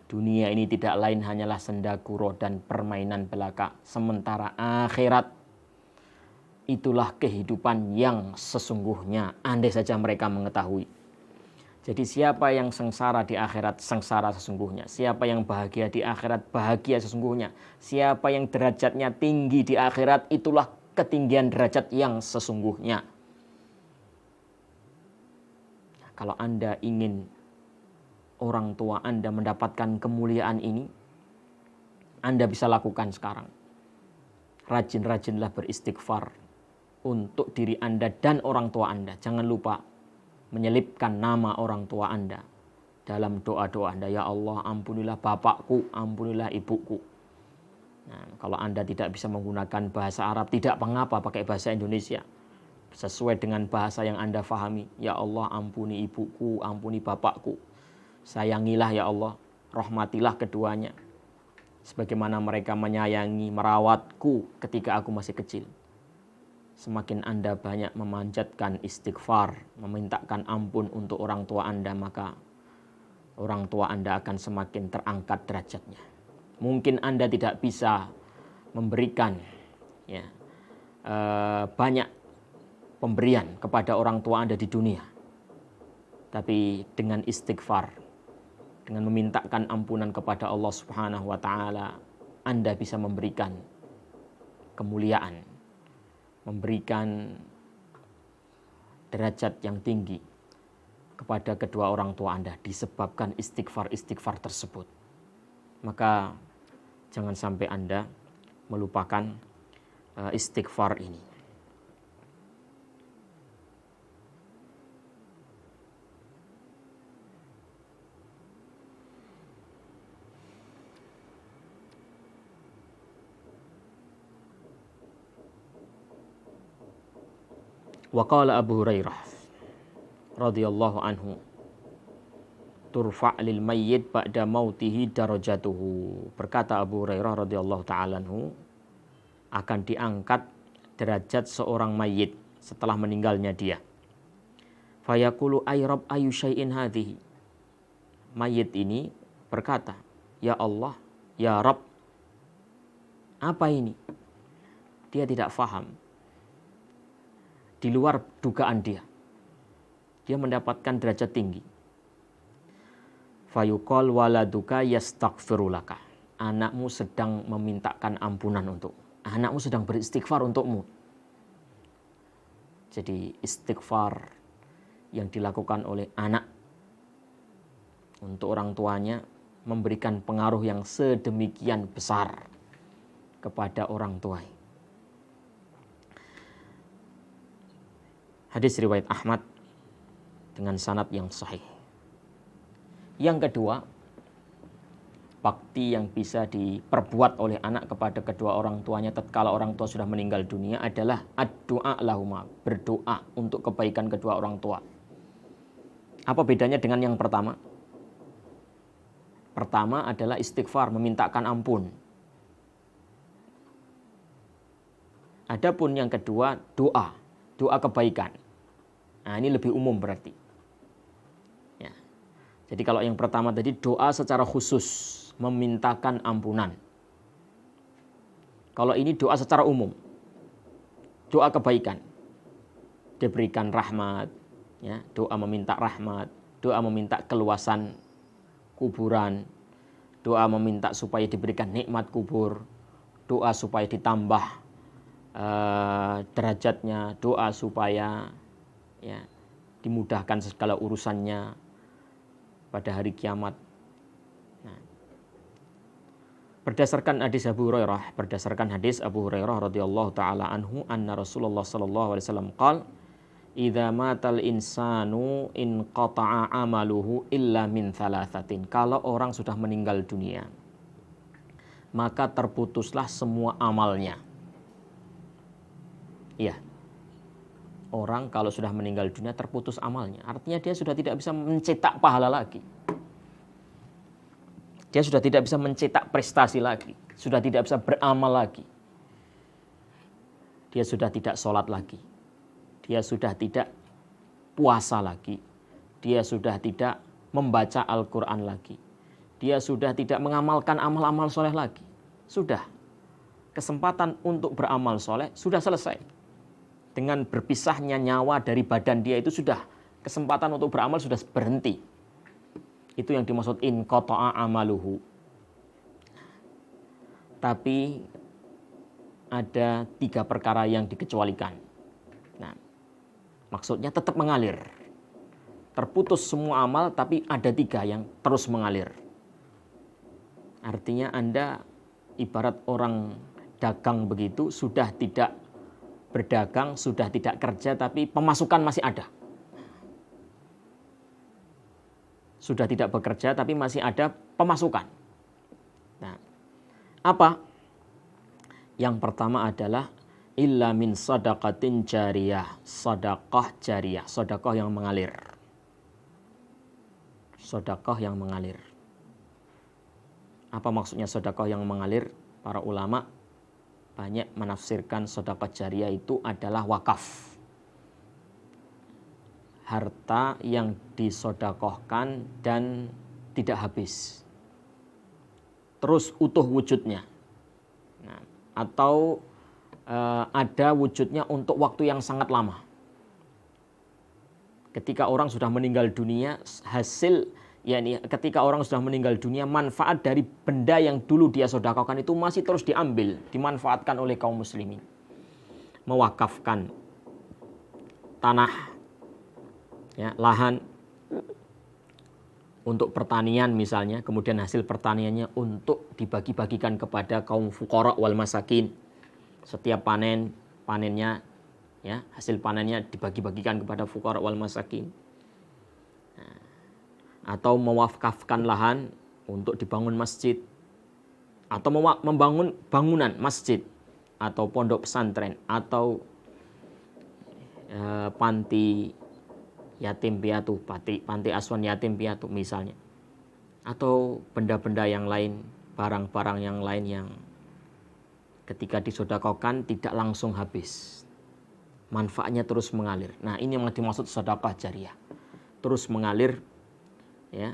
Dunia ini tidak lain hanyalah senda gurau dan permainan belaka, sementara akhirat itulah kehidupan yang sesungguhnya, andai saja mereka mengetahui. Jadi siapa yang sengsara di akhirat, sengsara sesungguhnya. Siapa yang bahagia di akhirat, bahagia sesungguhnya. Siapa yang derajatnya tinggi di akhirat, itulah ketinggian derajat yang sesungguhnya. Kalau Anda ingin orang tua Anda mendapatkan kemuliaan ini, Anda bisa lakukan sekarang. Rajin-rajinlah beristighfar untuk diri Anda dan orang tua Anda. Jangan lupa menyelipkan nama orang tua Anda dalam doa-doa Anda. Ya Allah, ampunilah bapakku, ampunilah ibuku. Nah, kalau Anda tidak bisa menggunakan bahasa Arab, tidak mengapa, pakai bahasa Indonesia sesuai dengan bahasa yang Anda fahami. Ya Allah, ampuni ibuku, ampuni bapakku. Sayangilah ya Allah, rahmatilah keduanya sebagaimana mereka menyayangi, merawatku ketika aku masih kecil. Semakin Anda banyak memanjatkan istighfar, memintakan ampun untuk orang tua Anda, maka orang tua Anda akan semakin terangkat derajatnya. Mungkin Anda tidak bisa memberikan banyak pemberian kepada orang tua Anda di dunia, tapi dengan istighfar, dengan memintakan ampunan kepada Allah Subhanahu wa Ta'ala, Anda bisa memberikan kemuliaan, memberikan derajat yang tinggi kepada kedua orang tua Anda disebabkan istighfar-istighfar tersebut. Maka jangan sampai Anda melupakan istighfar ini. Wa qala Abu Hurairah radhiyallahu anhu, turfa' lil mayyit ba'da mautihi darajatuhu. Berkata Abu Hurairah radhiyallahu ta'ala anhu, akan diangkat derajat seorang mayit setelah meninggalnya dia. Fayaqulu ay rabb ayu syai'in hadhihi. Mayit ini berkata, ya Allah, ya Rabb, apa ini? Dia tidak faham. Di luar dugaan dia. Dia mendapatkan derajat tinggi. Fayuqal waladuka yastaghfirulaka. Anakmu sedang memintakan ampunan untukmu. Anakmu sedang beristighfar untukmu. Jadi istighfar yang dilakukan oleh anak untuk orang tuanya memberikan pengaruh yang sedemikian besar kepada orang tua. Hadis riwayat Ahmad dengan sanad yang sahih. Yang kedua, bakti yang bisa diperbuat oleh anak kepada kedua orang tuanya tatkala orang tua sudah meninggal dunia adalah ad-du'a lahuma, berdoa untuk kebaikan kedua orang tua. Apa bedanya dengan yang pertama? Pertama adalah istighfar, memintakan ampun. Adapun yang kedua, doa kebaikan. Nah, ini lebih umum berarti. Ya. Jadi kalau yang pertama tadi doa secara khusus, memintakan ampunan. Kalau ini doa secara umum, doa kebaikan, diberikan rahmat, ya, doa meminta rahmat, doa meminta keluasan kuburan, doa meminta supaya diberikan nikmat kubur, doa supaya ditambah derajatnya, doa supaya ya dimudahkan segala urusannya pada hari kiamat. Nah, berdasarkan hadis Abu Hurairah radhiyallahu taala anhu, anna Rasulullah sallallahu alaihi wasallam qala, idza matal insanu in qata'a amaluhu illa min thalathatin. Kalau orang sudah meninggal dunia, maka terputuslah semua amalnya. Iya. Orang kalau sudah meninggal dunia terputus amalnya. Artinya dia sudah tidak bisa mencetak pahala lagi. Dia sudah tidak bisa mencetak prestasi lagi. Sudah tidak bisa beramal lagi. Dia sudah tidak sholat lagi. Dia sudah tidak puasa lagi. Dia sudah tidak membaca Al-Quran lagi. Dia sudah tidak mengamalkan amal-amal soleh lagi. Sudah. Kesempatan untuk beramal soleh sudah selesai. Dengan berpisahnya nyawa dari badan dia itu sudah, kesempatan untuk beramal sudah berhenti. Itu yang dimaksud in qata'a amaluhu. Tapi ada 3 perkara yang dikecualikan. Nah, maksudnya tetap mengalir. Terputus semua amal, tapi ada 3 yang terus mengalir. Artinya Anda ibarat orang dagang begitu, sudah tidak berdagang, sudah tidak kerja, tapi pemasukan masih ada. Sudah tidak bekerja, tapi masih ada pemasukan. Nah, apa? Yang pertama adalah illa min sadaqatin jariyah, sedekah jariyah, sedekah yang mengalir. Sedekah yang mengalir. Apa maksudnya sedekah yang mengalir? Para ulama banyak menafsirkan sedekah jariyah itu adalah wakaf. Harta yang disedekahkan dan tidak habis. Terus utuh wujudnya. Nah, atau ada wujudnya untuk waktu yang sangat lama. Ketika orang sudah meninggal dunia, ketika orang sudah meninggal dunia, manfaat dari benda yang dulu dia sedekahkan itu masih terus diambil, dimanfaatkan oleh kaum muslimin. Mewakafkan tanah, ya, lahan untuk pertanian misalnya, kemudian hasil pertaniannya untuk dibagi-bagikan kepada kaum fuqara wal masakin. Setiap panennya, ya, hasil panennya dibagi-bagikan kepada fuqara wal masakin. Atau mewakafkan lahan untuk dibangun masjid, atau membangun bangunan masjid, atau pondok pesantren, atau panti yatim piatu, panti asuhan yatim piatu misalnya, atau benda-benda yang lain, barang-barang yang lain yang ketika disedekahkan tidak langsung habis, manfaatnya terus mengalir. Nah, ini yang dimaksud sedekah jariyah, terus mengalir, ya,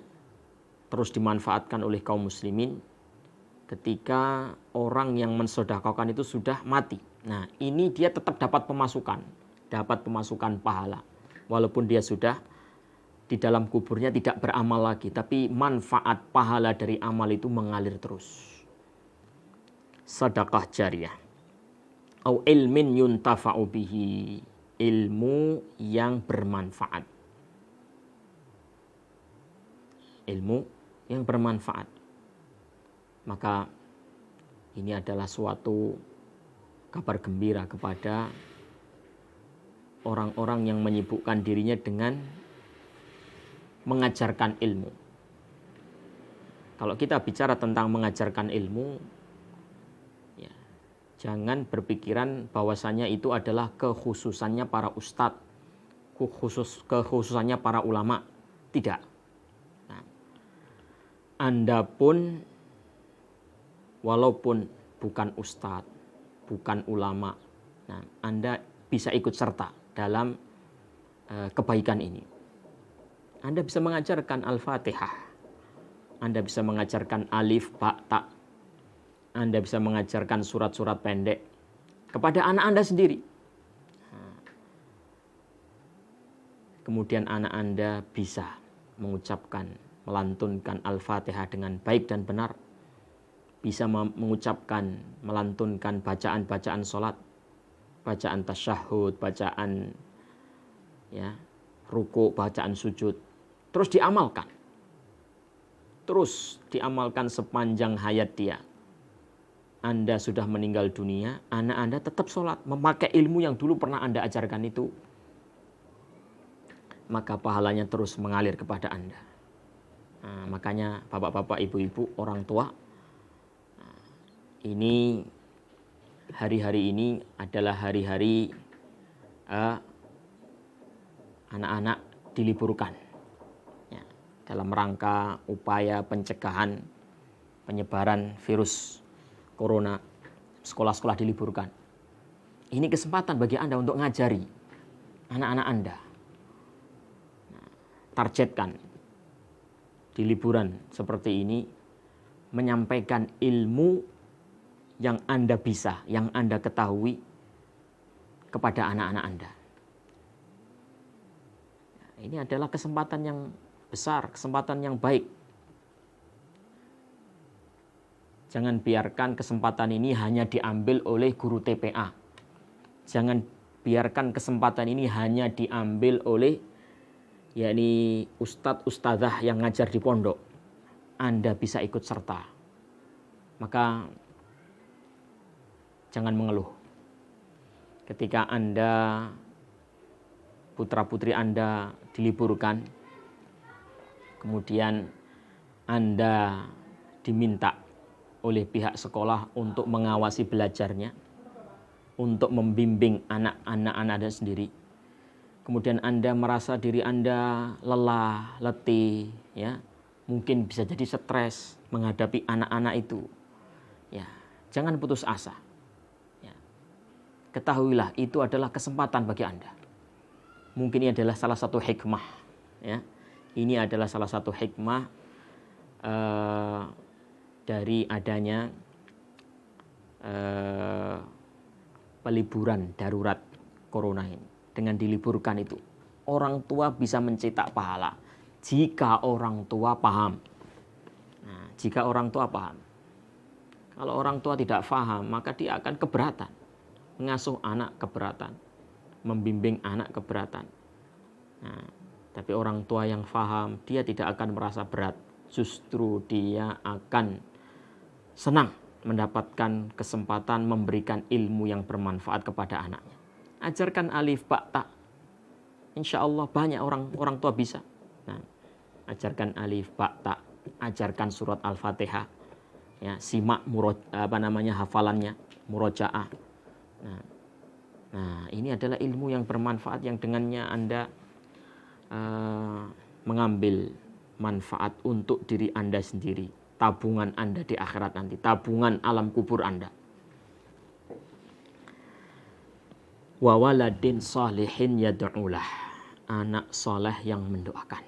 terus dimanfaatkan oleh kaum muslimin ketika orang yang mensedekahkan itu sudah mati. Nah, ini dia tetap dapat pemasukan pahala, walaupun dia sudah di dalam kuburnya tidak beramal lagi, tapi manfaat pahala dari amal itu mengalir terus. Sedekah jariyah. Au ilmin yuntafa'u bihi, ilmu yang bermanfaat. Ilmu yang bermanfaat. Maka ini adalah suatu kabar gembira kepada orang-orang yang menyibukkan dirinya dengan mengajarkan ilmu. Kalau kita bicara tentang mengajarkan ilmu, ya, jangan berpikiran bahwasanya itu adalah kekhususannya para ustadz, kekhususannya para ulama. Tidak. Anda pun walaupun bukan ustadz, bukan ulama, nah, Anda bisa ikut serta dalam kebaikan ini. Anda bisa mengajarkan Al-Fatihah, Anda bisa mengajarkan alif, ba, ta, Anda bisa mengajarkan surat-surat pendek kepada anak Anda sendiri. Kemudian anak Anda bisa mengucapkan, melantunkan Al-Fatihah dengan baik dan benar, bisa mengucapkan, melantunkan bacaan-bacaan sholat, bacaan tasyahud, bacaan ya, ruku, bacaan sujud, terus diamalkan. Terus diamalkan sepanjang hayat dia. Anda sudah meninggal dunia, anak Anda tetap sholat, memakai ilmu yang dulu pernah Anda ajarkan itu, maka pahalanya terus mengalir kepada Anda. Nah, makanya bapak-bapak, ibu-ibu, orang tua, ini hari-hari ini adalah hari-hari anak-anak diliburkan ya, dalam rangka upaya pencegahan penyebaran virus corona. Sekolah-sekolah diliburkan. Ini kesempatan bagi Anda untuk ngajari anak-anak Anda. Targetkan di liburan seperti ini menyampaikan ilmu yang Anda bisa, yang Anda ketahui kepada anak-anak Anda. Ini adalah kesempatan yang besar, kesempatan yang baik. Jangan biarkan kesempatan ini hanya diambil oleh guru TPA. Jangan biarkan kesempatan ini hanya diambil oleh yakni ustadz ustadzah yang ngajar di pondok. Anda bisa ikut serta. Maka jangan mengeluh. Ketika Anda, putra-putri Anda diliburkan, kemudian Anda diminta oleh pihak sekolah untuk mengawasi belajarnya, untuk membimbing anak-anak Anda sendiri. Kemudian Anda merasa diri Anda lelah, letih, ya, mungkin bisa jadi stres menghadapi anak-anak itu. Ya, jangan putus asa. Ya. Ketahuilah itu adalah kesempatan bagi Anda. Mungkin ini adalah salah satu hikmah. Ya. Ini adalah salah satu hikmah dari adanya peliburan darurat corona ini. Dengan diliburkan itu, orang tua bisa mencetak pahala jika orang tua paham. Nah, jika orang tua paham. Kalau orang tua tidak paham, maka dia akan keberatan. Mengasuh anak keberatan, membimbing anak keberatan. Nah, tapi orang tua yang paham, dia tidak akan merasa berat. Justru dia akan senang mendapatkan kesempatan memberikan ilmu yang bermanfaat kepada anaknya. Ajarkan alif, ba, ta. Insya Allah banyak orang tua bisa. Nah, ajarkan alif, ba, ta. Ajarkan surat Al-Fatihah. Ya, simak hafalannya, murojaah. Nah, ini adalah ilmu yang bermanfaat yang dengannya Anda mengambil manfaat untuk diri Anda sendiri. Tabungan Anda di akhirat nanti, tabungan alam kubur Anda. Wa waladin salihin yad'ulah, anak soleh yang mendoakan.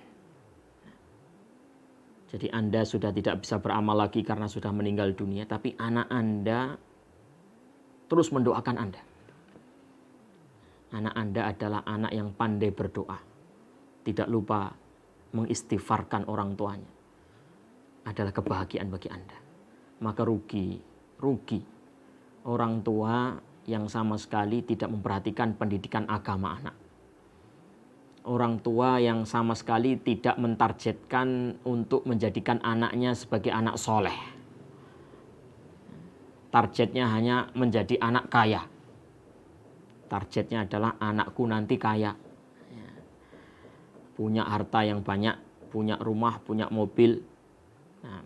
Jadi Anda sudah tidak bisa beramal lagi karena sudah meninggal dunia, tapi anak Anda terus mendoakan Anda. Anak Anda adalah anak yang pandai berdoa, tidak lupa mengistighfarkan orang tuanya. Adalah kebahagiaan bagi Anda. Maka rugi orang tua yang sama sekali tidak memperhatikan pendidikan agama anak. Orang tua yang sama sekali tidak mentargetkan untuk menjadikan anaknya sebagai anak soleh. Targetnya hanya menjadi anak kaya. Targetnya adalah anakku nanti kaya. Punya harta yang banyak, punya rumah, punya mobil. Nah,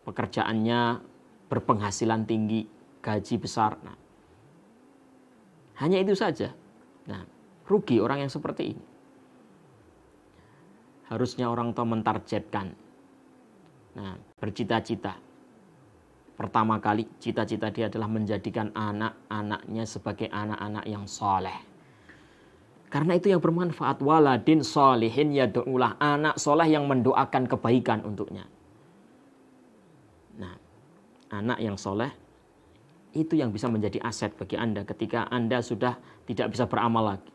pekerjaannya berpenghasilan tinggi, gaji besar. Nah, hanya itu saja. Nah, rugi orang yang seperti ini. Harusnya orang tua mentargetkan. Nah, bercita-cita. Pertama kali cita-cita dia adalah menjadikan anak-anaknya sebagai anak-anak yang soleh. Karena itu yang bermanfaat. Waladin solihin yad'ulah, anak soleh yang mendoakan kebaikan untuknya. Nah, anak yang soleh itu yang bisa menjadi aset bagi Anda ketika Anda sudah tidak bisa beramal lagi.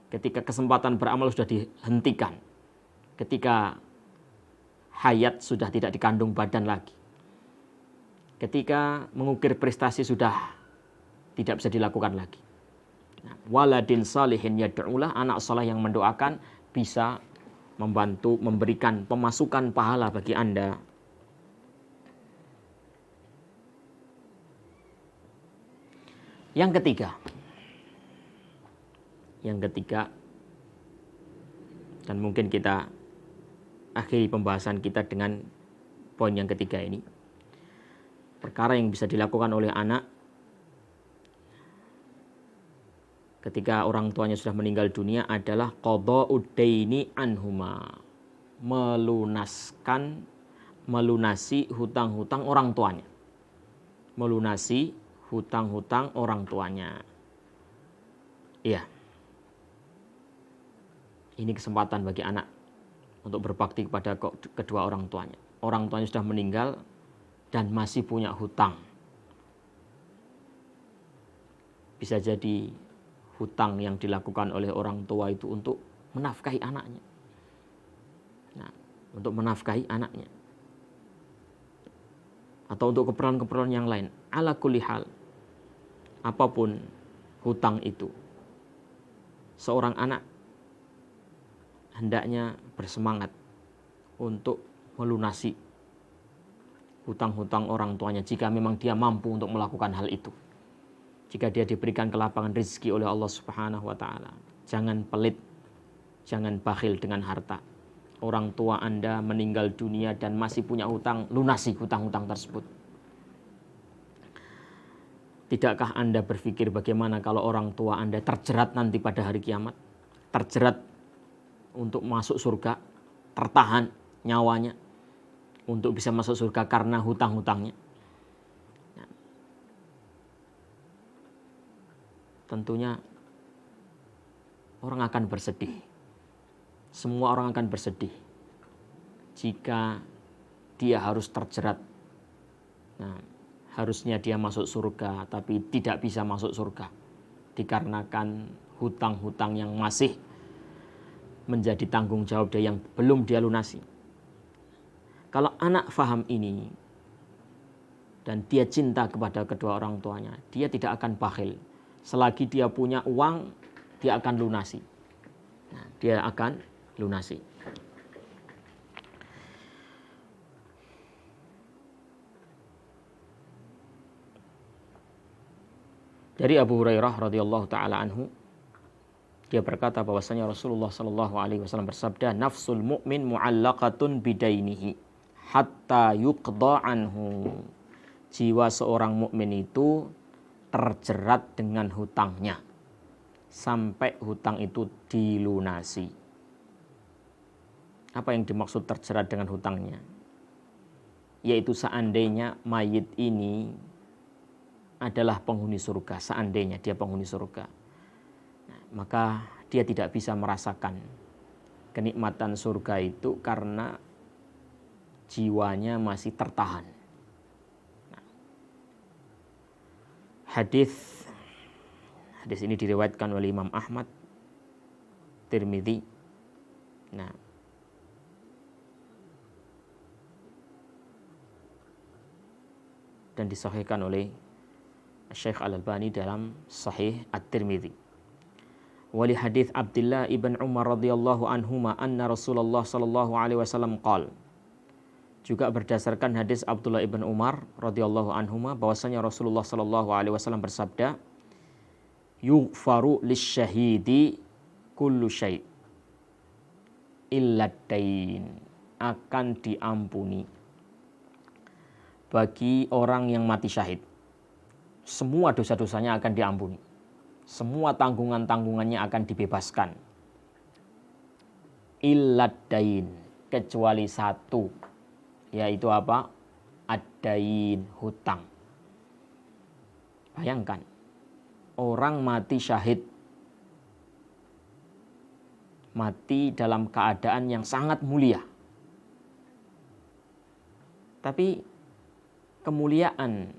Ketika kesempatan beramal sudah dihentikan. Ketika hayat sudah tidak dikandung badan lagi. Ketika mengukir prestasi sudah tidak bisa dilakukan lagi. Waladin salihin yad'ulah, anak saleh yang mendoakan bisa membantu memberikan pemasukan pahala bagi Anda. Yang ketiga, dan mungkin kita akhiri pembahasan kita dengan poin yang ketiga ini. Perkara yang bisa dilakukan oleh anak ketika orang tuanya sudah meninggal dunia adalah qada'ud daini anhuma, melunasi hutang-hutang orang tuanya. Melunasi hutang-hutang orang tuanya. Iya. Ini kesempatan bagi anak untuk berbakti kepada kedua orang tuanya. Orang tuanya sudah meninggal dan masih punya hutang. Bisa jadi hutang yang dilakukan oleh orang tua itu untuk menafkahi anaknya. Nah, untuk menafkahi anaknya. Atau untuk keperluan-keperluan yang lain. Ala kulli hal, apapun hutang itu, seorang anak hendaknya bersemangat untuk melunasi hutang-hutang orang tuanya jika memang dia mampu untuk melakukan hal itu. Jika dia diberikan kelapangan rezeki oleh Allah Subhanahu wa taala, jangan pelit, jangan bakhil dengan harta. Orang tua Anda meninggal dunia dan masih punya hutang, lunasi hutang-hutang tersebut. Tidakkah Anda berpikir bagaimana kalau orang tua Anda terjerat nanti pada hari kiamat? Terjerat untuk masuk surga, tertahan nyawanya untuk bisa masuk surga karena hutang-hutangnya. Tentunya orang akan bersedih. Semua orang akan bersedih jika dia harus terjerat. Nah, harusnya dia masuk surga tapi tidak bisa masuk surga dikarenakan hutang-hutang yang masih menjadi tanggung jawab dia yang belum dia lunasi. Kalau anak faham ini dan dia cinta kepada kedua orang tuanya, dia tidak akan bakhil. Selagi dia punya uang, dia akan lunasi. Nah, dia akan lunasi. Dari Abu Hurairah radhiyallahu taala anhu, dia berkata bahwasanya Rasulullah sallallahu alaihi wasallam bersabda, "Nafsul mu'min mu'allaqatun bidainihi hatta yuqda anhu." Jiwa seorang mukmin itu terjerat dengan hutangnya sampai hutang itu dilunasi. Apa yang dimaksud terjerat dengan hutangnya? Yaitu seandainya mayit ini adalah penghuni surga, seandainya dia penghuni surga, maka dia tidak bisa merasakan kenikmatan surga itu karena jiwanya masih tertahan. Hadis ini diriwayatkan oleh Imam Ahmad, Tirmidzi. Nah, dan disahihkan oleh Syekh Al-Albani dalam Sahih At-Tirmidzi. Wali hadis Abdullah ibn Umar radhiyallahu anhuma anna Rasulullah sallallahu alaihi wasallam qala. Juga berdasarkan hadis Abdullah ibn Umar radhiyallahu anhuma bahwasanya Rasulullah sallallahu alaihi wasallam bersabda, "Yughfaru lisyahidi kullu syai' illa dain." Akan diampuni bagi orang yang mati syahid. Semua dosa-dosanya akan diampuni. Semua tanggungan-tanggungannya akan dibebaskan. Illa dain, kecuali satu, yaitu apa? Ad-dain, hutang. Bayangkan, orang mati syahid, mati dalam keadaan yang sangat mulia. Tapi kemuliaan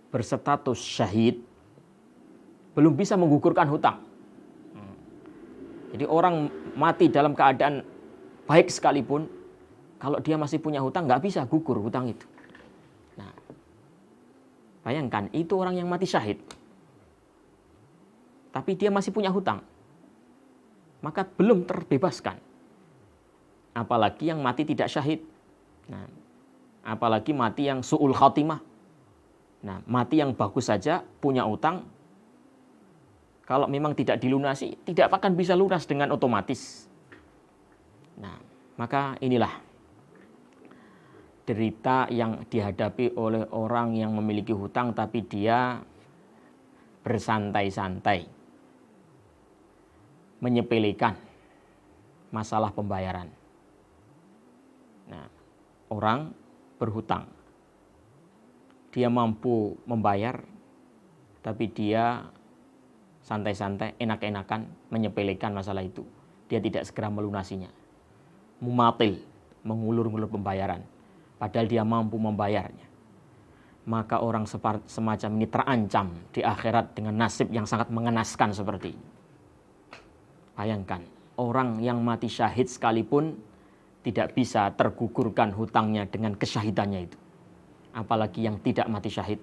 berstatus syahid belum bisa menggugurkan hutang. Jadi orang mati dalam keadaan baik sekalipun, kalau dia masih punya hutang, nggak bisa gugur hutang itu. Nah, bayangkan, itu orang yang mati syahid. tapi dia masih punya hutang, maka belum terbebaskan. Apalagi yang mati tidak syahid. Nah, apalagi mati yang su'ul khatimah. Nah, mati yang bagus saja punya utang, kalau memang tidak dilunasi, tidak akan bisa lunas dengan otomatis. Nah, maka inilah derita yang dihadapi oleh orang yang memiliki hutang tapi dia bersantai-santai, menyepelekan masalah pembayaran. Nah, orang berhutang, dia mampu membayar, tapi dia santai-santai, enak-enakan menyepelekan masalah itu. Dia tidak segera melunasinya. Mumatil, mengulur-ngulur pembayaran, padahal dia mampu membayarnya. Maka orang semacam ini terancam di akhirat dengan nasib yang sangat mengenaskan seperti ini. Bayangkan, orang yang mati syahid sekalipun tidak bisa tergugurkan hutangnya dengan kesyahidannya itu. Apalagi yang tidak mati syahid.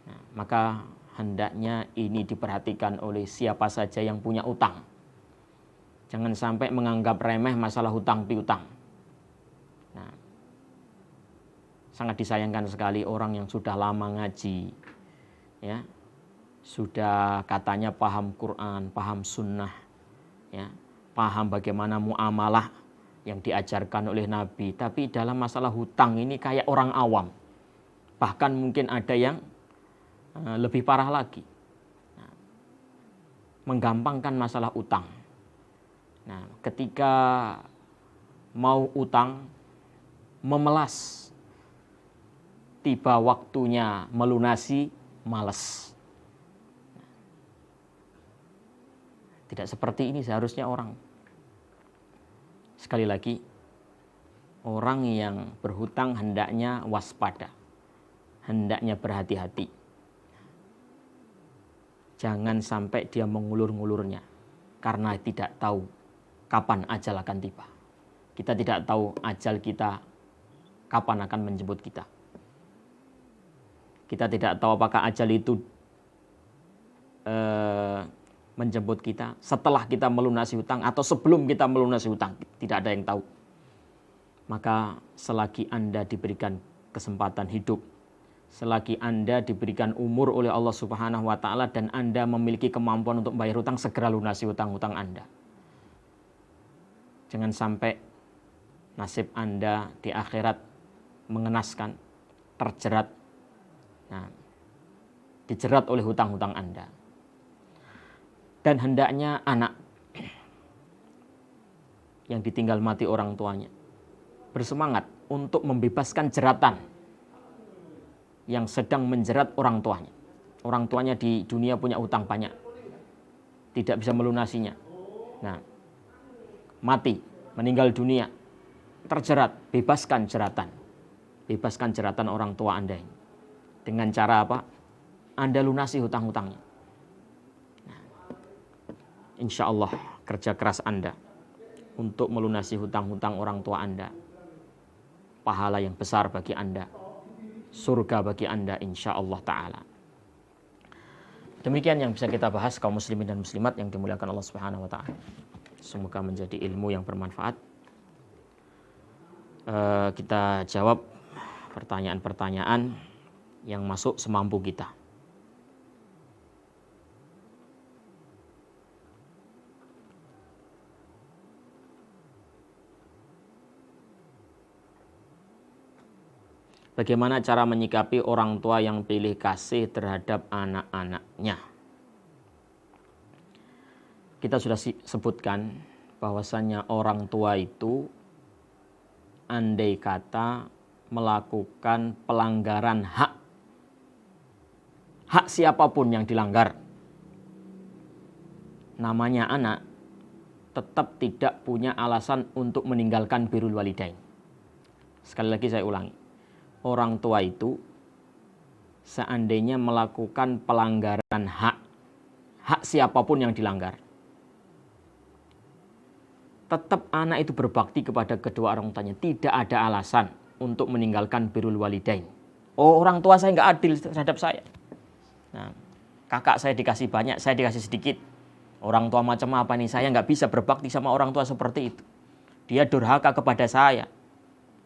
Nah, maka hendaknya ini diperhatikan oleh siapa saja yang punya utang. Jangan sampai menganggap remeh masalah hutang piutang. Nah, sangat disayangkan sekali orang yang sudah lama ngaji, ya, sudah katanya paham Quran, paham sunnah, ya, paham bagaimana muamalah yang diajarkan oleh Nabi, tapi dalam masalah hutang ini kayak orang awam. Bahkan mungkin ada yang lebih parah lagi, nah, menggampangkan masalah utang. Nah, ketika mau utang, memelas, tiba waktunya melunasi, malas. Tidak seperti ini seharusnya orang. Sekali lagi, orang yang berhutang hendaknya waspada, hendaknya berhati-hati. Jangan sampai dia mengulur-ngulurnya karena tidak tahu kapan ajal akan tiba. Kita tidak tahu ajal kita kapan akan menjemput kita. Kita tidak tahu apakah ajal itu menjemput kita setelah kita melunasi hutang atau sebelum kita melunasi hutang. Tidak ada yang tahu. Maka selagi Anda diberikan kesempatan hidup, selagi Anda diberikan umur oleh Allah Subhanahu wa Ta'ala dan Anda memiliki kemampuan untuk bayar hutang, segera lunasi hutang-hutang Anda. Jangan sampai nasib Anda di akhirat mengenaskan, terjerat, nah, dijerat oleh hutang-hutang Anda. Dan hendaknya anak yang ditinggal mati orang tuanya bersemangat untuk membebaskan jeratan yang sedang menjerat orang tuanya. Orang tuanya di dunia punya utang banyak, tidak bisa melunasinya. Nah, mati, meninggal dunia, terjerat, bebaskan jeratan. Bebaskan jeratan orang tua Anda ini. Dengan cara apa? Anda lunasi hutang-hutangnya. Nah, insya Allah kerja keras Anda untuk melunasi hutang-hutang orang tua Anda, pahala yang besar bagi Anda, surga bagi Anda insya Allah ta'ala. Demikian yang bisa kita bahas kaum muslimin dan muslimat yang dimuliakan Allah Subhanahu wa ta'ala. Semoga menjadi ilmu yang bermanfaat. Kita jawab pertanyaan-pertanyaan yang masuk semampu kita. Bagaimana cara menyikapi orang tua yang pilih kasih terhadap anak-anaknya? Kita sudah sebutkan bahwasannya orang tua itu andai kata melakukan pelanggaran hak siapapun yang dilanggar, namanya anak tetap tidak punya alasan untuk meninggalkan birrul walidain. Sekali lagi saya ulangi. Orang tua itu seandainya melakukan pelanggaran hak siapapun yang dilanggar, tetap anak itu berbakti kepada kedua orang tuanya. Tidak ada alasan untuk meninggalkan birrul walidain. Oh, orang tua saya nggak adil terhadap saya. Nah, Kakak saya dikasih banyak, saya dikasih sedikit. Orang tua macam apa nih? Saya nggak bisa berbakti sama orang tua seperti itu. Dia durhaka kepada saya.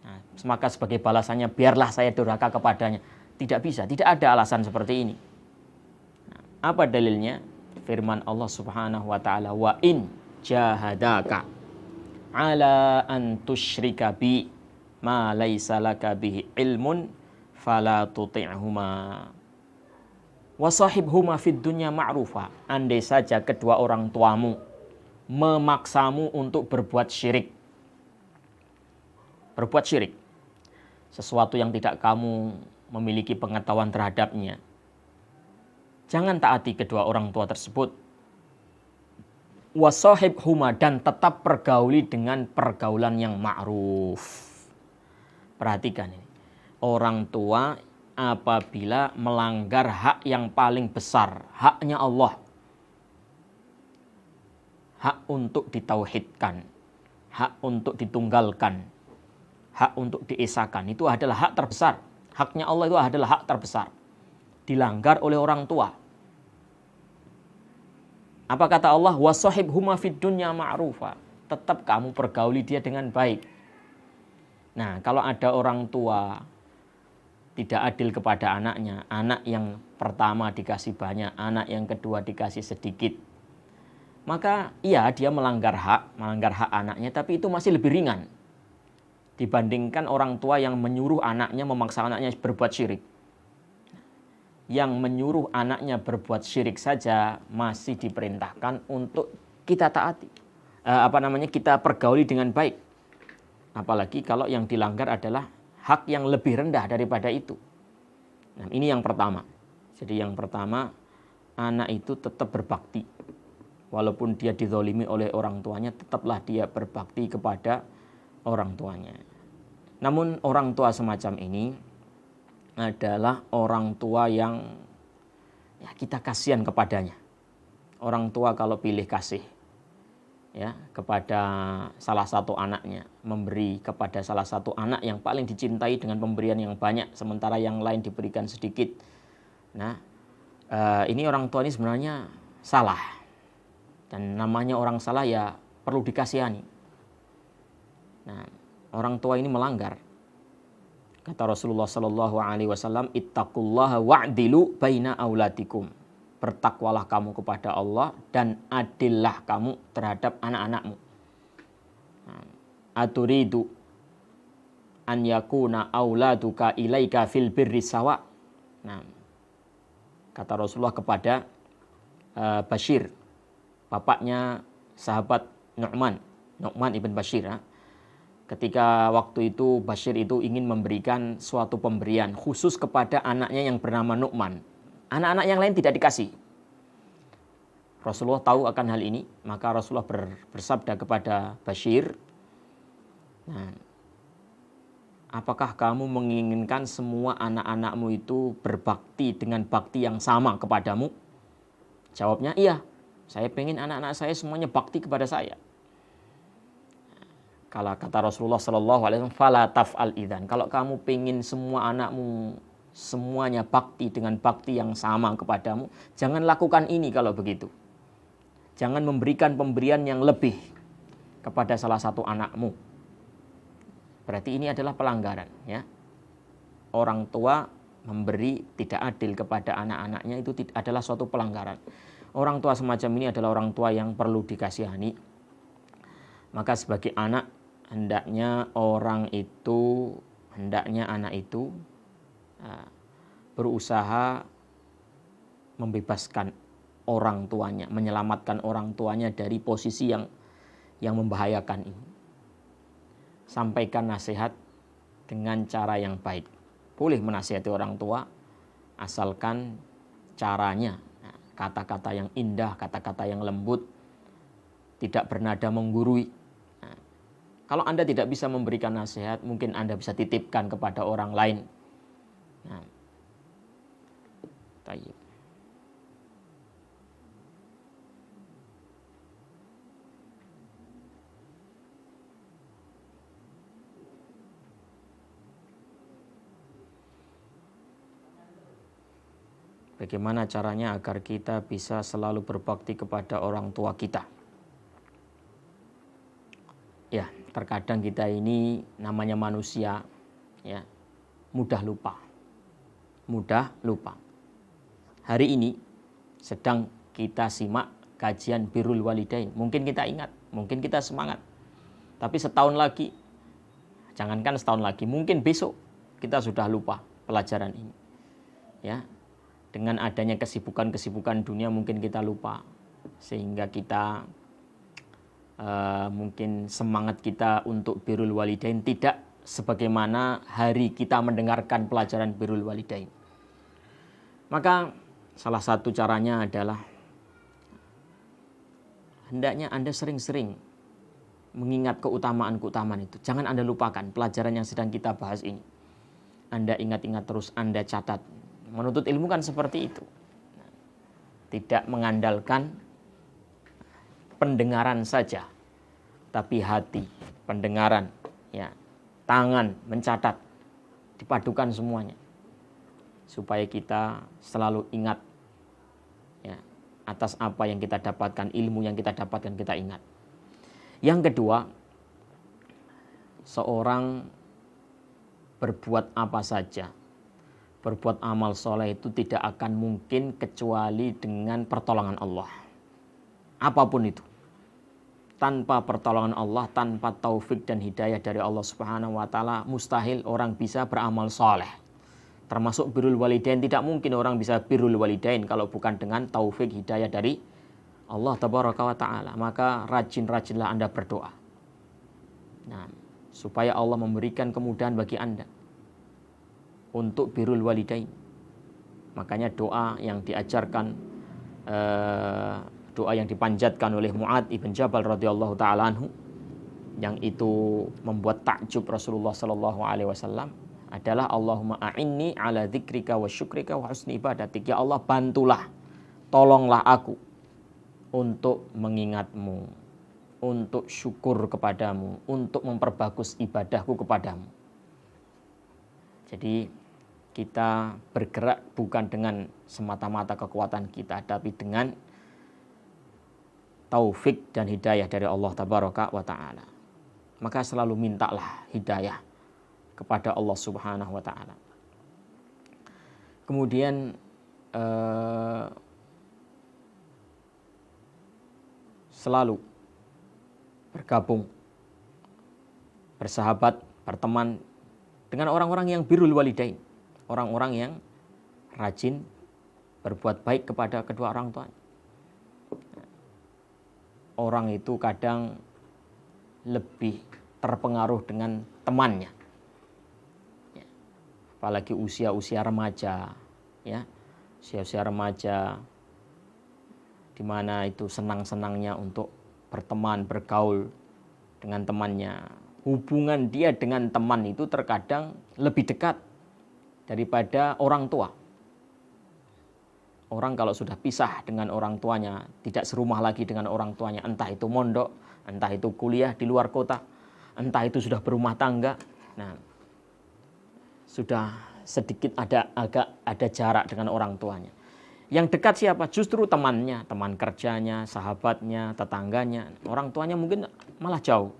Nah, maka sebagai balasannya biarlah saya durhaka kepadanya. Tidak bisa, tidak ada alasan seperti ini. Nah, apa dalilnya? Firman Allah Subhanahu wa taala, "Wa in jahadaka ala an tusyrika bi ma laisa laka bihi ilmun fala tuti'huma wa sahibhuma fid dunya ma'rufa." Andai saja kedua orang tuamu memaksamu untuk berbuat syirik. Berbuat syirik. Sesuatu yang tidak kamu memiliki pengetahuan terhadapnya. Jangan taati kedua orang tua tersebut. Wa sahibhuma, dan tetap pergauli dengan pergaulan yang ma'ruf. Perhatikan ini. Orang tua apabila melanggar hak yang paling besar, haknya Allah, hak untuk ditauhidkan, hak untuk ditunggalkan, hak untuk diesakan, itu adalah hak terbesar. Haknya Allah itu adalah hak terbesar. Dilanggar oleh orang tua. Apa kata Allah? Wasahibhuma fid dunya ma'rufa. Tetap kamu pergauli dia dengan baik. Nah, kalau ada orang tua tidak adil kepada anaknya, anak yang pertama dikasih banyak, anak yang kedua dikasih sedikit, maka iya dia melanggar hak anaknya, tapi itu masih lebih ringan dibandingkan orang tua yang menyuruh anaknya, memaksa anaknya berbuat syirik. Yang menyuruh anaknya berbuat syirik saja masih diperintahkan untuk kita taati. Kita pergauli dengan baik. Apalagi kalau yang dilanggar adalah hak yang lebih rendah daripada itu. Nah, ini yang pertama. Jadi yang pertama, anak itu tetap berbakti. Walaupun dia dizalimi oleh orang tuanya, tetaplah dia berbakti kepada orang tuanya. Namun orang tua semacam ini adalah orang tua yang kita kasihan kepadanya. Orang tua kalau pilih kasih kepada salah satu anaknya, memberi kepada salah satu anak yang paling dicintai dengan pemberian yang banyak, sementara yang lain diberikan sedikit. Nah, ini orang tua ini sebenarnya salah. Dan namanya orang salah ya perlu dikasihani. Nah, orang tua ini melanggar. Kata Rasulullah Sallallahu Alaihi Wasallam, ittaqullaha wa'dilu baina auladikum. Bertakwalah kamu kepada Allah dan adillah kamu terhadap anak-anakmu. Aturidu an yakuna auladuka ilaika fil birri sawa. Nah, kata Rasulullah kepada Bashir, bapaknya sahabat Nu'man ibn Bashir. Ketika waktu itu Bashir itu ingin memberikan suatu pemberian khusus kepada anaknya yang bernama Nu'man. Anak-anak yang lain tidak dikasih. Rasulullah tahu akan hal ini, maka Rasulullah bersabda kepada Bashir, nah, apakah kamu menginginkan semua anak-anakmu itu berbakti dengan bakti yang sama kepadamu? Jawabnya, iya. Saya pengen anak-anak saya semuanya bakti kepada saya. Kalau kata Rasulullah Sallallahu Alaihi Wasallam, fala taf'al idzan. Kalau kamu pengen semua anakmu semuanya bakti dengan bakti yang sama kepadamu, jangan lakukan ini kalau begitu. Jangan memberikan pemberian yang lebih kepada salah satu anakmu. Berarti ini adalah pelanggaran, ya. Orang tua memberi tidak adil kepada anak-anaknya itu adalah suatu pelanggaran. Orang tua semacam ini adalah orang tua yang perlu dikasihani. Maka sebagai anak, hendaknya anak itu berusaha membebaskan orang tuanya, menyelamatkan orang tuanya dari posisi yang membahayakan ini. Sampaikan nasihat dengan cara yang baik. Boleh menasihati orang tua, asalkan caranya, kata-kata yang indah, kata-kata yang lembut, tidak bernada menggurui. Nah, kalau Anda tidak bisa memberikan nasihat, mungkin Anda bisa titipkan kepada orang lain. Nah, tayyib. Bagaimana caranya agar kita bisa selalu berbakti kepada orang tua kita? Ya, terkadang kita ini namanya manusia, ya, mudah lupa. Mudah lupa. Hari ini sedang kita simak kajian Birrul Walidain. Mungkin kita ingat, mungkin kita semangat. Tapi setahun lagi, jangankan setahun lagi, mungkin besok kita sudah lupa pelajaran ini. Ya, dengan adanya kesibukan-kesibukan dunia mungkin kita lupa, sehingga kita mungkin semangat kita untuk Birrul Walidain tidak sebagaimana hari kita mendengarkan pelajaran Birrul Walidain. Maka salah satu caranya adalah hendaknya Anda sering-sering mengingat keutamaan-keutamaan itu. Jangan Anda lupakan pelajaran yang sedang kita bahas ini. Anda ingat-ingat terus, Anda catat. Menuntut ilmu kan seperti itu. Tidak mengandalkan pendengaran saja, tapi hati, pendengaran, ya, tangan mencatat, dipadukan semuanya, supaya kita selalu ingat, ya, atas apa yang kita dapatkan, ilmu yang kita dapatkan kita ingat. Yang kedua, seorang berbuat apa saja, berbuat amal soleh itu tidak akan mungkin kecuali dengan pertolongan Allah. Apapun itu, tanpa pertolongan Allah, tanpa taufik dan hidayah dari Allah Subhanahu wa Ta'ala, mustahil orang bisa beramal soleh. Termasuk birrul walidain, tidak mungkin orang bisa birrul walidain kalau bukan dengan taufik hidayah dari Allah Tabaraka wa Ta'ala. Maka rajin-rajinlah Anda berdoa, nah, supaya Allah memberikan kemudahan bagi Anda untuk birrul walidain. Makanya doa yang diajarkan, doa yang dipanjatkan oleh Mu'adz ibn Jabal radhiyallahu taala anhu, yang itu membuat takjub Rasulullah sallallahu alaihi wasallam, adalah Allahumma a'inni ala dzikrika wa syukrika wa husni ibadatik. Ya Allah, bantulah, tolonglah aku untuk mengingatmu, untuk syukur kepadamu, untuk memperbagus ibadahku kepadamu. Jadi kita bergerak bukan dengan semata-mata kekuatan kita, tapi dengan taufik dan hidayah dari Allah Tabaraka wa Ta'ala. Maka selalu mintalah hidayah kepada Allah Subhanahu wa Ta'ala. Kemudian selalu bergabung, bersahabat, berteman dengan orang-orang yang birrul walidain, orang-orang yang rajin berbuat baik kepada kedua orang tuanya. Orang itu kadang lebih terpengaruh dengan temannya, ya, apalagi usia-usia remaja, ya, usia-usia remaja, di mana itu senang-senangnya untuk berteman, bergaul dengan temannya. Hubungan dia dengan teman itu terkadang lebih dekat daripada orang tua. Orang kalau sudah pisah dengan orang tuanya, tidak serumah lagi dengan orang tuanya, entah itu mondok, entah itu kuliah di luar kota, entah itu sudah berumah tangga, nah, sudah sedikit agak ada jarak dengan orang tuanya. Yang dekat siapa? Justru temannya, teman kerjanya, sahabatnya, tetangganya. Orang tuanya mungkin malah jauh.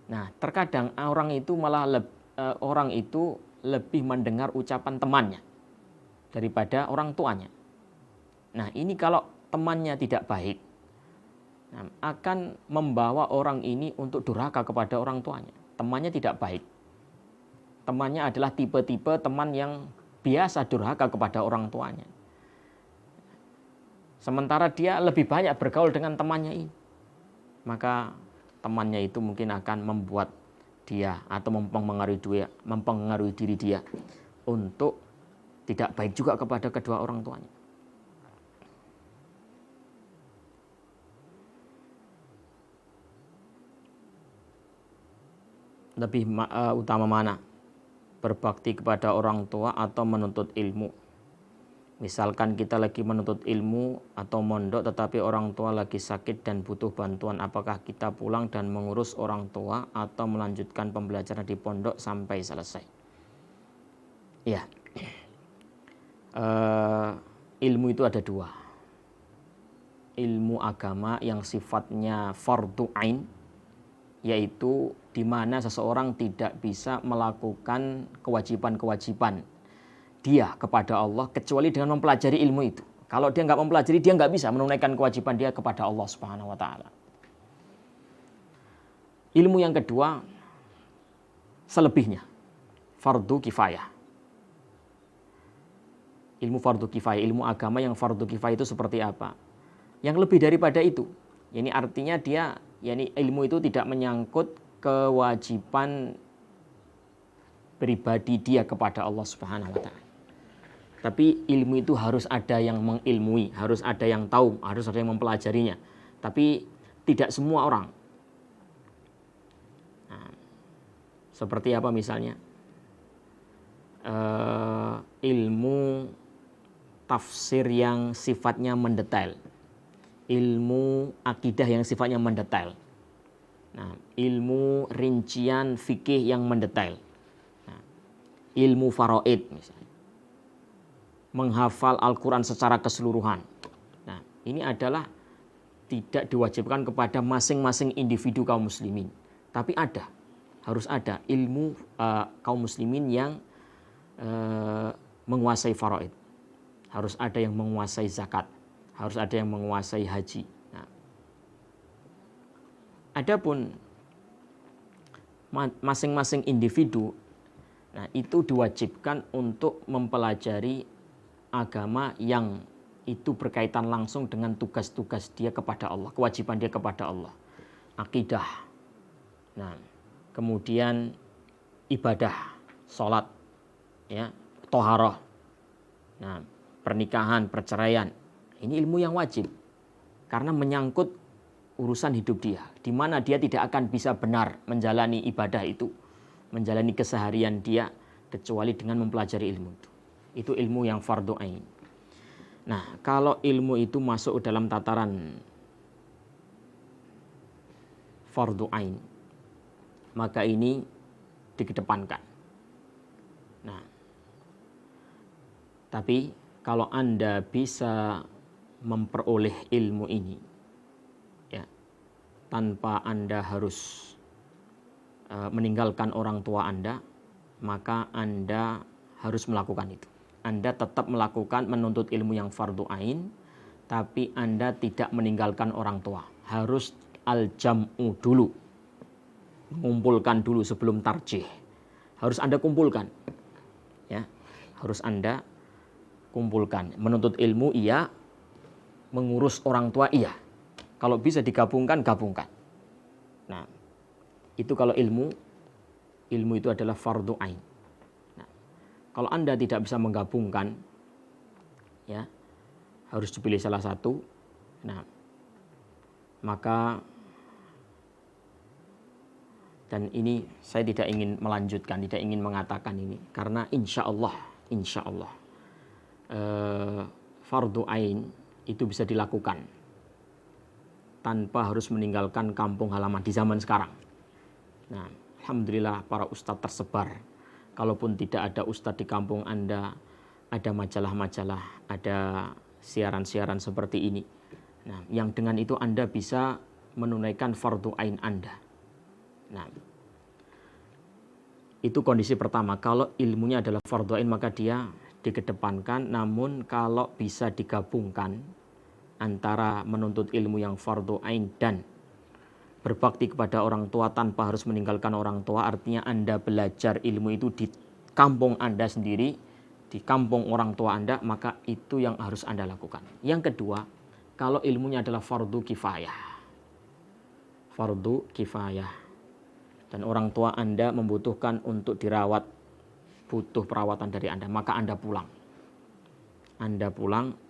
Nah, terkadang orang itu lebih mendengar ucapan temannya daripada orang tuanya. Nah, ini kalau temannya tidak baik, nah, akan membawa orang ini untuk durhaka kepada orang tuanya. Temannya tidak baik. Temannya adalah tipe-tipe teman yang biasa durhaka kepada orang tuanya. Sementara dia lebih banyak bergaul dengan temannya ini. Maka temannya itu mungkin akan membuat dia atau mempengaruhi diri dia untuk tidak baik juga kepada kedua orang tuanya. Lebih utama mana? Berbakti kepada orang tua atau menuntut ilmu? Misalkan kita lagi menuntut ilmu atau mondok, tetapi orang tua lagi sakit dan butuh bantuan, apakah kita pulang dan mengurus orang tua atau melanjutkan pembelajaran di pondok sampai selesai? Ya, ilmu itu ada dua. Ilmu agama yang sifatnya fardu ain, yaitu di mana seseorang tidak bisa melakukan kewajiban-kewajiban dia kepada Allah kecuali dengan mempelajari ilmu itu. Kalau dia nggak mempelajari, dia nggak bisa menunaikan kewajiban dia kepada Allah Subhanahu wa Ta'ala. Ilmu yang kedua, selebihnya, fardu kifayah. Ilmu fardu kifayah, ilmu agama yang fardu kifayah itu seperti apa? Yang lebih daripada itu. Ini artinya dia, ilmu itu tidak menyangkut kewajiban pribadi dia kepada Allah Subhanahu wa Ta'ala. Tapi ilmu itu harus ada yang mengilmui, harus ada yang tahu, harus ada yang mempelajarinya. Tapi tidak semua orang. Nah, seperti apa misalnya? Ilmu tafsir yang sifatnya mendetail, ilmu akidah yang sifatnya mendetail, nah, ilmu rincian fikih yang mendetail, nah, ilmu faraid misalnya, menghafal Al-Quran secara keseluruhan. Nah, ini adalah tidak diwajibkan kepada masing-masing individu kaum muslimin, tapi harus ada ilmu kaum muslimin yang menguasai faraid. Harus ada yang menguasai zakat, harus ada yang menguasai haji. Nah, adapun masing-masing individu, nah itu diwajibkan untuk mempelajari agama yang itu berkaitan langsung dengan tugas-tugas dia kepada Allah, kewajiban dia kepada Allah, akidah. Nah, kemudian ibadah, sholat, ya, toharoh. Nah, pernikahan, perceraian, ini ilmu yang wajib karena menyangkut urusan hidup dia, di mana dia tidak akan bisa benar menjalani ibadah itu, menjalani keseharian dia kecuali dengan mempelajari ilmu itu. Itu ilmu yang fardu ain. Nah, kalau ilmu itu masuk dalam tataran fardu ain, maka ini dikedepankan. Nah, tapi kalau Anda bisa memperoleh ilmu ini, ya, tanpa Anda harus meninggalkan orang tua Anda, maka Anda harus melakukan itu. Anda tetap melakukan menuntut ilmu yang fardu ain, tapi Anda tidak meninggalkan orang tua. Harus al-jam'u dulu, mengumpulkan dulu sebelum tarjih. Harus Anda kumpulkan, ya, harus Anda kumpulkan. Menuntut ilmu iya, mengurus orang tua iya. Kalau bisa digabungkan, gabungkan. Nah, itu kalau ilmu itu adalah fardu ain. Nah, kalau Anda tidak bisa menggabungkan, ya, harus dipilih salah satu. Nah, maka, dan ini saya tidak ingin melanjutkan, tidak ingin mengatakan ini, karena insya Allah fardu ain itu bisa dilakukan tanpa harus meninggalkan kampung halaman di zaman sekarang. Nah, alhamdulillah para ustadz tersebar. Kalaupun tidak ada ustadz di kampung Anda, ada majalah-majalah, ada siaran-siaran seperti ini. Nah, yang dengan itu Anda bisa menunaikan fardu ain Anda. Nah, itu kondisi pertama. Kalau ilmunya adalah fardu ain, maka dia dikedepankan. Namun kalau bisa digabungkan antara menuntut ilmu yang fardu ain dan berbakti kepada orang tua tanpa harus meninggalkan orang tua, artinya Anda belajar ilmu itu di kampung Anda sendiri, di kampung orang tua Anda, maka itu yang harus Anda lakukan. Yang kedua, kalau ilmunya adalah fardu kifayah dan orang tua Anda membutuhkan untuk dirawat, butuh perawatan dari Anda, maka Anda pulang,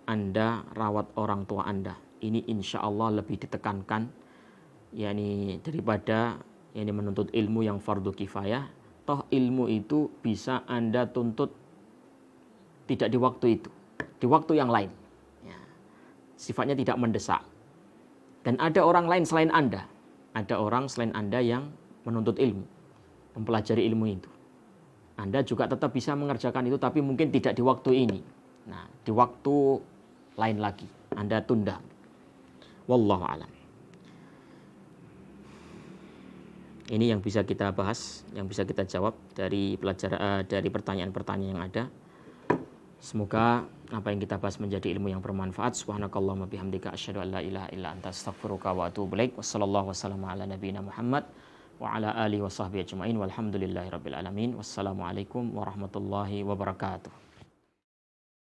Anda rawat orang tua Anda. Ini insya Allah lebih ditekankan, yakni daripada menuntut ilmu yang fardu kifayah. Toh ilmu itu bisa Anda tuntut tidak di waktu itu, di waktu yang lain, ya, sifatnya tidak mendesak. Dan ada orang lain selain Anda, yang menuntut ilmu, mempelajari ilmu itu. Anda juga tetap bisa mengerjakan itu, tapi mungkin tidak di waktu ini. Nah, di waktu lain lagi Anda tunda. Wallahu a'lam. Ini yang bisa kita bahas, yang bisa kita jawab dari dari pertanyaan-pertanyaan yang ada. Semoga apa yang kita bahas menjadi ilmu yang bermanfaat. Subhanakallahumma bihamdika asyhadu an la ilaha illa anta astaghfiruka wa atubu ilaik. Wassallallahu wasallam ala nabiyyina Muhammad wa ala alihi wa sahbihi ajmain walhamdulillahi rabbil alamin. Wassalamualaikum warahmatullahi wabarakatuh.